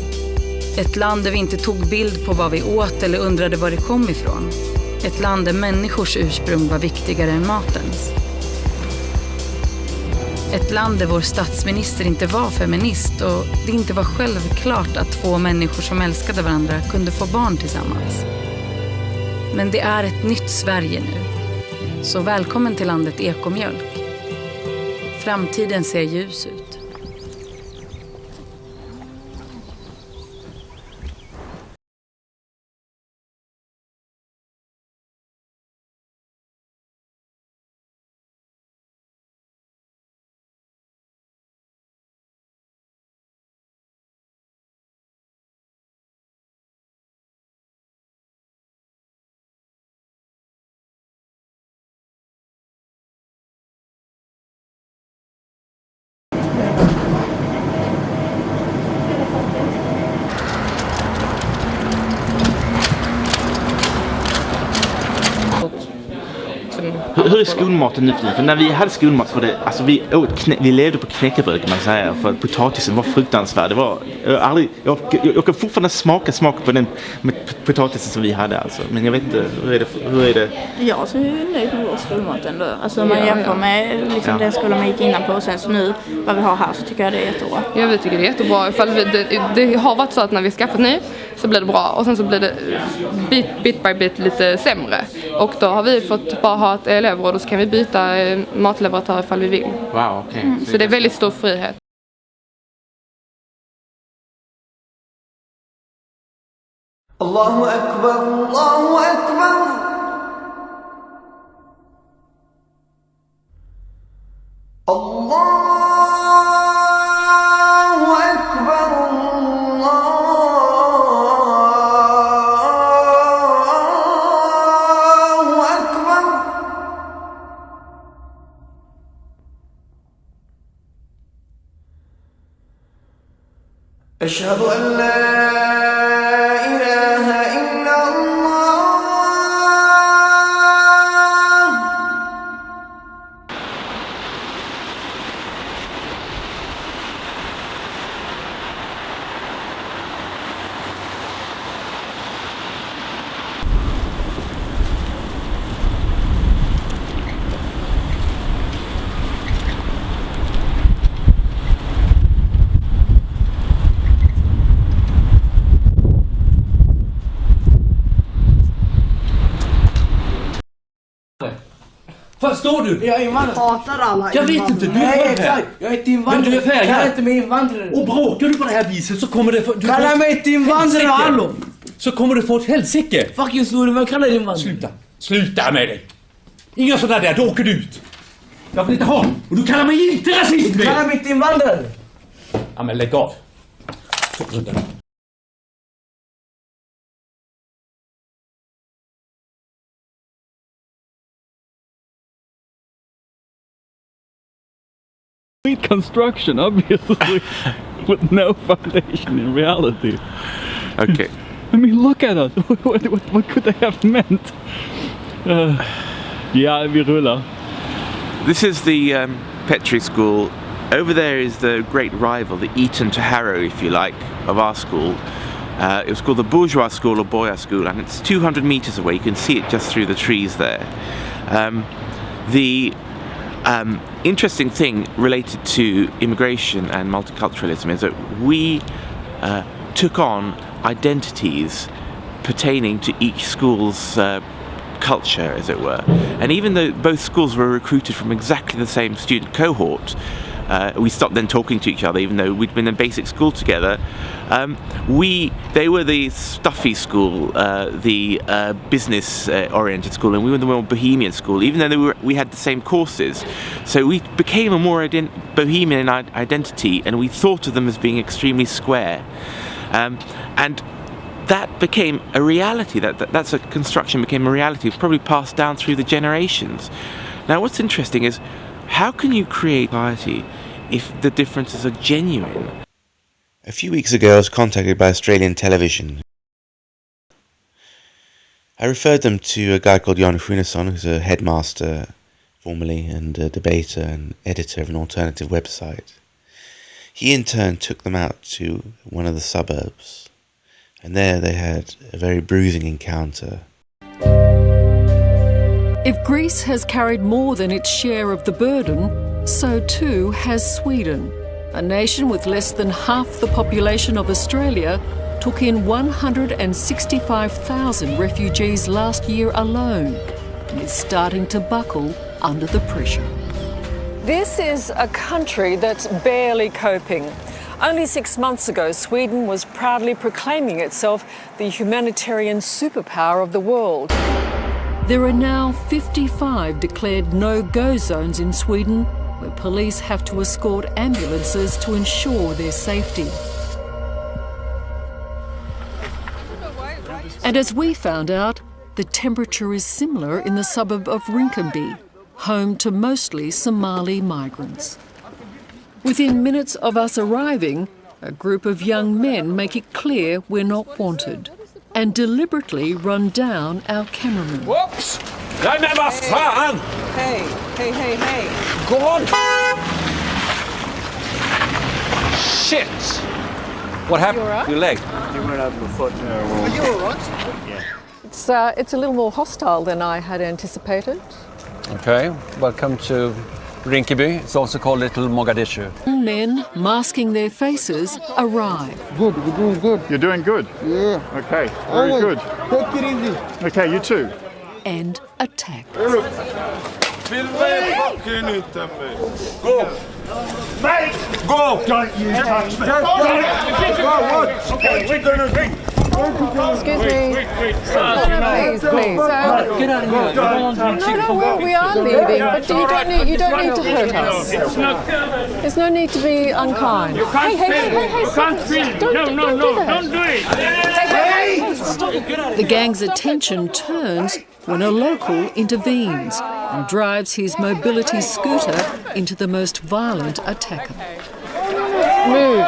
Ett land där vi inte tog bild på vad vi åt eller undrade var det kom ifrån. Ett land där människors ursprung var viktigare än matens. Ett land där vår statsminister inte var feminist och det inte var självklart att två människor som älskade varandra kunde få barn tillsammans. Men det är ett nytt Sverige nu. Så välkommen till landet ekomjölk. Framtiden ser ljus ut. Hur är skolmaten nu för tiden? För när vi hade skolmat så var det, alltså vi levde på knäckebröd kan man säga, för potatisen var fruktansvärd. Det var jag kan fortfarande smaka på den med potatisen som vi hade alltså. Men jag vet inte, hur är det? Jag så är nöjd med vår skolmat ändå. Alltså om man jämför med liksom den skolan man gick innan på och sen så nu vad vi har här så tycker jag det är jättebra. Ja, vi tycker det är jättebra. Ifall det har varit så att när vi skaffat ny så blir det bra och sen så blir det bit by bit lite sämre. Och då har vi fått bara ha ett elevråd och så kan vi byta matleverantör ifall vi vill. Wow, okej. Så det är väldigt stor frihet. Allahu Akbar, Allahu Akbar. Allahu Akbar, Allahu Akbar. Ashhadu an la Vad står du? Jag är invandrare. Hatar alla. Jag vet inte, du är färgad. Jag är inte invandrare. Men du är färgad. Kalla inte mig invandrare. Och bråkar du på det här viset så kommer det... Kalla mig inte invandrare, hallå. Så kommer du få ett helsike. Fuck you, snurre, men kalla dig invandrare. Sluta med dig. Inga sådana där, då åker du ut. Jag vill inte ha. Och du kallar mig inte rasist. Du kallar mig inte invandrare. Ja, men lägg av. Så, där. Construction, obviously, with no foundation in reality. Okay. I mean, look at us. What could they have meant? Yeah, vi rullar. This is the Petrie School. Over there is the great rival, the Eton to Harrow, if you like, of our school. It was called the Bourgeois School or Boyer School, and it's 200 meters away. You can see it just through the trees there. The interesting thing related to immigration and multiculturalism is that we took on identities pertaining to each school's culture, as it were. And even though both schools were recruited from exactly the same student cohort, we stopped then talking to each other, even though we'd been in basic school together. They were the stuffy school, the business-oriented school, and we were the more bohemian school, even though we had the same courses. So we became a more bohemian identity, and we thought of them as being extremely square. And that became a reality. That's a construction became a reality. It's probably passed down through the generations. Now, what's interesting is, how can you create society if the differences are genuine? A few weeks ago I was contacted by Australian television. I referred them to a guy called Jan Groeneson, who's a headmaster formerly and a debater and editor of an alternative website. He in turn took them out to one of the suburbs, and there they had a very bruising encounter. If Greece has carried more than its share of the burden, so too has Sweden. A nation with less than half the population of Australia took in 165,000 refugees last year alone and is starting to buckle under the pressure. This is a country that's barely coping. Only 6 months ago, Sweden was proudly proclaiming itself the humanitarian superpower of the world. There are now 55 declared no-go zones in Sweden, where police have to escort ambulances to ensure their safety. And as we found out, the temperature is similar in the suburb of Rinkeby, home to mostly Somali migrants. Within minutes of us arriving, a group of young men make it clear we're not wanted and deliberately run down our cameraman. Whoops! Nej men vad fan! Hey, hey, hey, hey. Go on! Shit! What happened? right? Your leg? You went over my foot. Are you all right? Yeah. It's a little more hostile than I had anticipated. Okay, welcome to Rinkeby. It's also called Little Mogadishu. Men masking their faces arrive. Good, you're doing good. You're doing good? Yeah. Okay, very good. Take it easy. Okay, you too. And attack. Hey! Go! Mate! Go! Don't you touch me! Go! Okay, we're gonna do? Excuse me. Please. Get out of here. We are leaving, but you don't need to hurt us. There's no need to be unkind. Hey, can't feel. Don't do it. The gang's attention turns when a local intervenes and drives his mobility scooter into the most violent attacker. Move.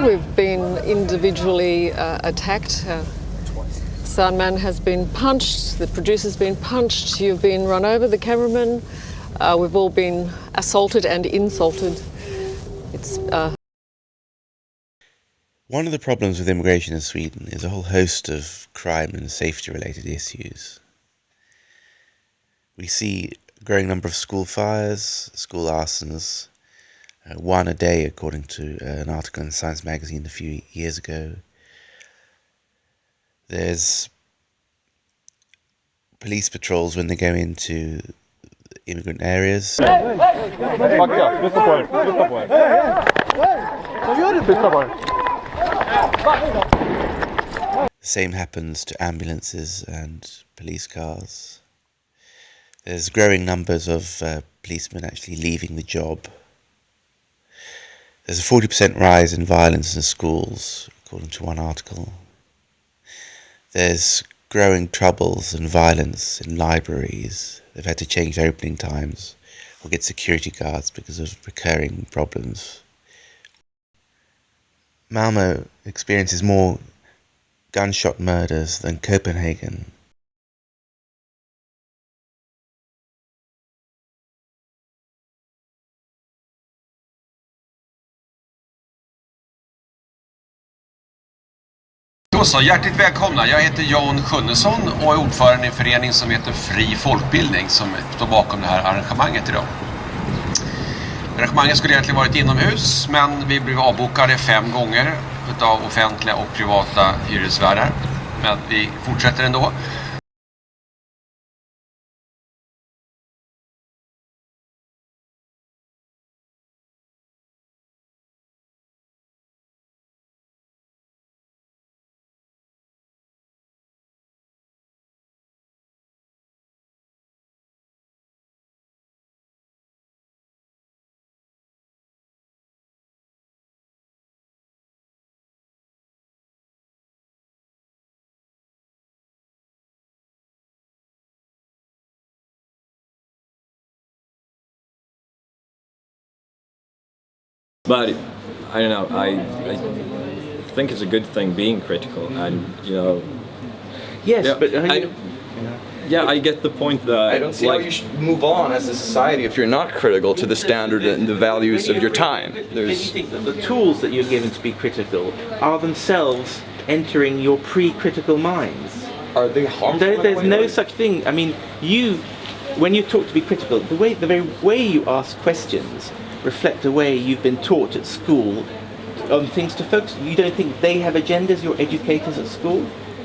We've been individually attacked. Soundman has been punched, the producer's been punched, you've been run over, the cameraman. We've all been assaulted and insulted. One of the problems with immigration in Sweden is a whole host of crime and safety-related issues. We see a growing number of school fires, school arsons, one a day according to an article in Science magazine a few years ago. There's police patrols when they go into immigrant areas. The same happens to ambulances and police cars. There's growing numbers of policemen actually leaving the job. There's a 40% rise in violence in schools, according to one article. There's growing troubles and violence in libraries. They've had to change opening times or get security guards because of recurring problems. Malmö experiences more gunshot murders than Copenhagen. Då så, hjärtligt välkomna. Jag heter Jan Sjunnesson och är ordförande i en förening som heter Fri Folkbildning som står bakom det här arrangemanget idag. Arrangemanget skulle egentligen varit inomhus, men vi blev avbokade 5 gånger av offentliga och privata hyresvärdar. Men vi fortsätter ändå. But I don't know. I think it's a good thing being critical, and you know. Yes, yeah, but I get the point that I don't see how you should move on as a society if you're not critical to the standard and the values of your time. Can you think that the tools that you're given to be critical are themselves entering your pre-critical minds? Are they harmful? There's no such thing. I mean, when you talk to be critical, the very way you ask questions reflect the way you've been taught at school on things to focus. You don't think they have agendas, your educators at school?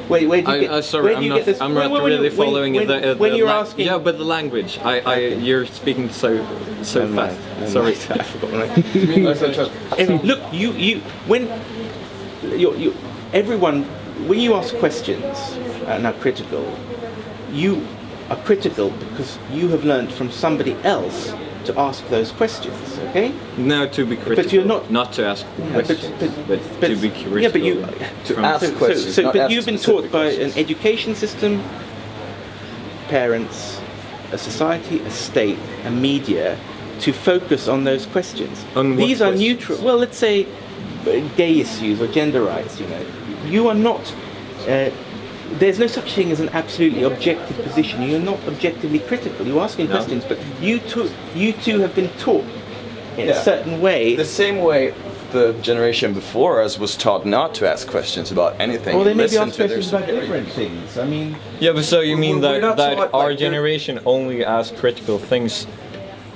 Where do you get, sorry, I'm not really following when you're asking. Yeah, but the language. You're speaking so fast. Sorry, I forgot. Look, everyone, when you ask questions and are critical, you are critical because you have learned from somebody else to ask those questions, okay? No, to be critical. But you're not to ask questions, but to be critical. Yeah, but you to ask questions. But you've been taught by an education system, parents, a society, a state, a media, to focus on those questions. These are neutral. Well, let's say gay issues or gender rights. You know, you are not. There's no such thing as an absolutely objective position. You're not objectively critical. You're asking questions, but you two have been taught in a certain way. The same way the generation before us was taught not to ask questions about anything. Well, they maybe ask questions about different things. I mean. Yeah, but so you mean that our generation only asks critical things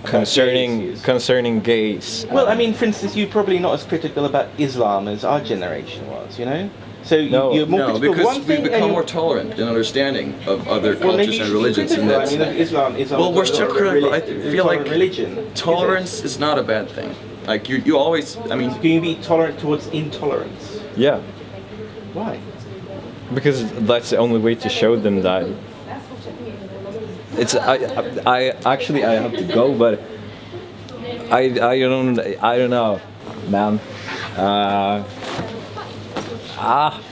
concerning gays? Well, I mean, for instance, you're probably not as critical about Islam as our generation was. You know. So you're more critical because one thing we become more tolerant and understanding of other cultures and religions. And I mean, Islam well, we're still critical. I feel like religion. Tolerance is not a bad thing. Like you always. I mean, can you be tolerant towards intolerance? Yeah. Why? Because that's the only way to show them that. It's I actually I have to go, but I don't know, man.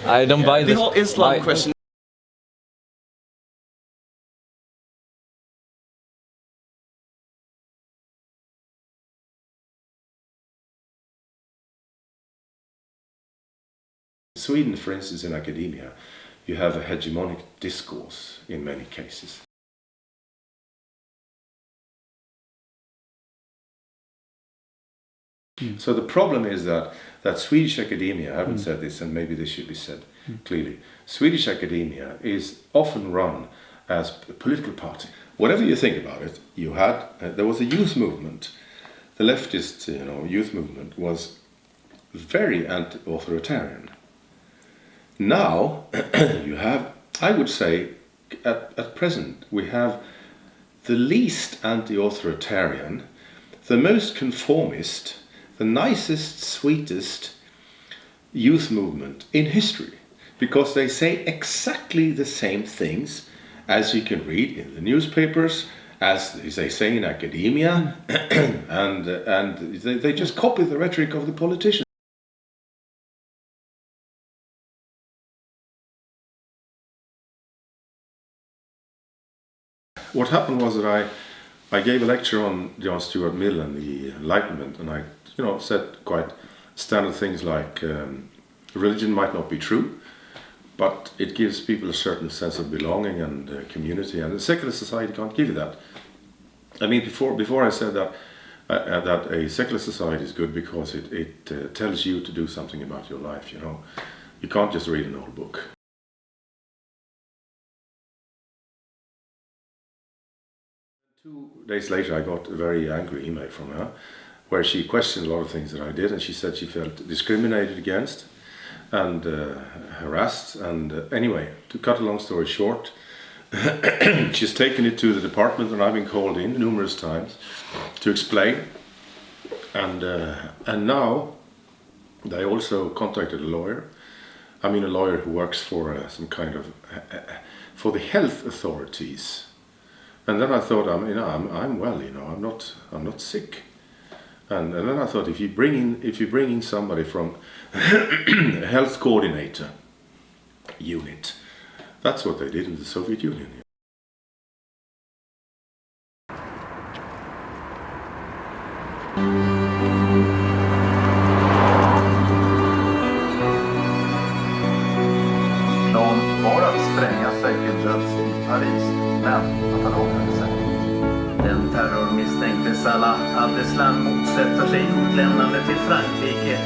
I don't buy this. The whole Islam question. In Sweden, for instance, in academia, you have a hegemonic discourse in many cases. So the problem is that Swedish academia, I haven't said this and maybe this should be said clearly, Swedish academia is often run as a political party. Whatever you think about it, there was a youth movement. The leftist youth movement was very anti-authoritarian. Now you have, I would say, at present, we have the least anti-authoritarian, the most conformist, the nicest, sweetest youth movement in history, because they say exactly the same things as you can read in the newspapers, as they say in academia, and they just copy the rhetoric of the politicians. What happened was that I gave a lecture on John Stuart Mill and the Enlightenment, and I said quite standard things like religion might not be true, but it gives people a certain sense of belonging and community, and the secular society can't give you that. I mean, before I said that a secular society is good because it tells you to do something about your life, You can't just read an old book. 2 days later I got a very angry email from her where she questioned a lot of things that I did, and she said she felt discriminated against and harassed, and anyway, to cut a long story short, she's taken it to the department, and I've been called in numerous times to explain, and now they also contacted a lawyer. I mean, a lawyer who works for some kind of for the health authorities. And then I thought, I'm well, I'm not sick. And then I thought, if you bring in somebody from a health coordinator unit, that's what they did in the Soviet Union. Någon var att spränga säkerhetsrörs i Paris, men att han ångrade sig. Den terrormisstänkte Salah Abdeslam motsätter sig utlämnande till Frankrike.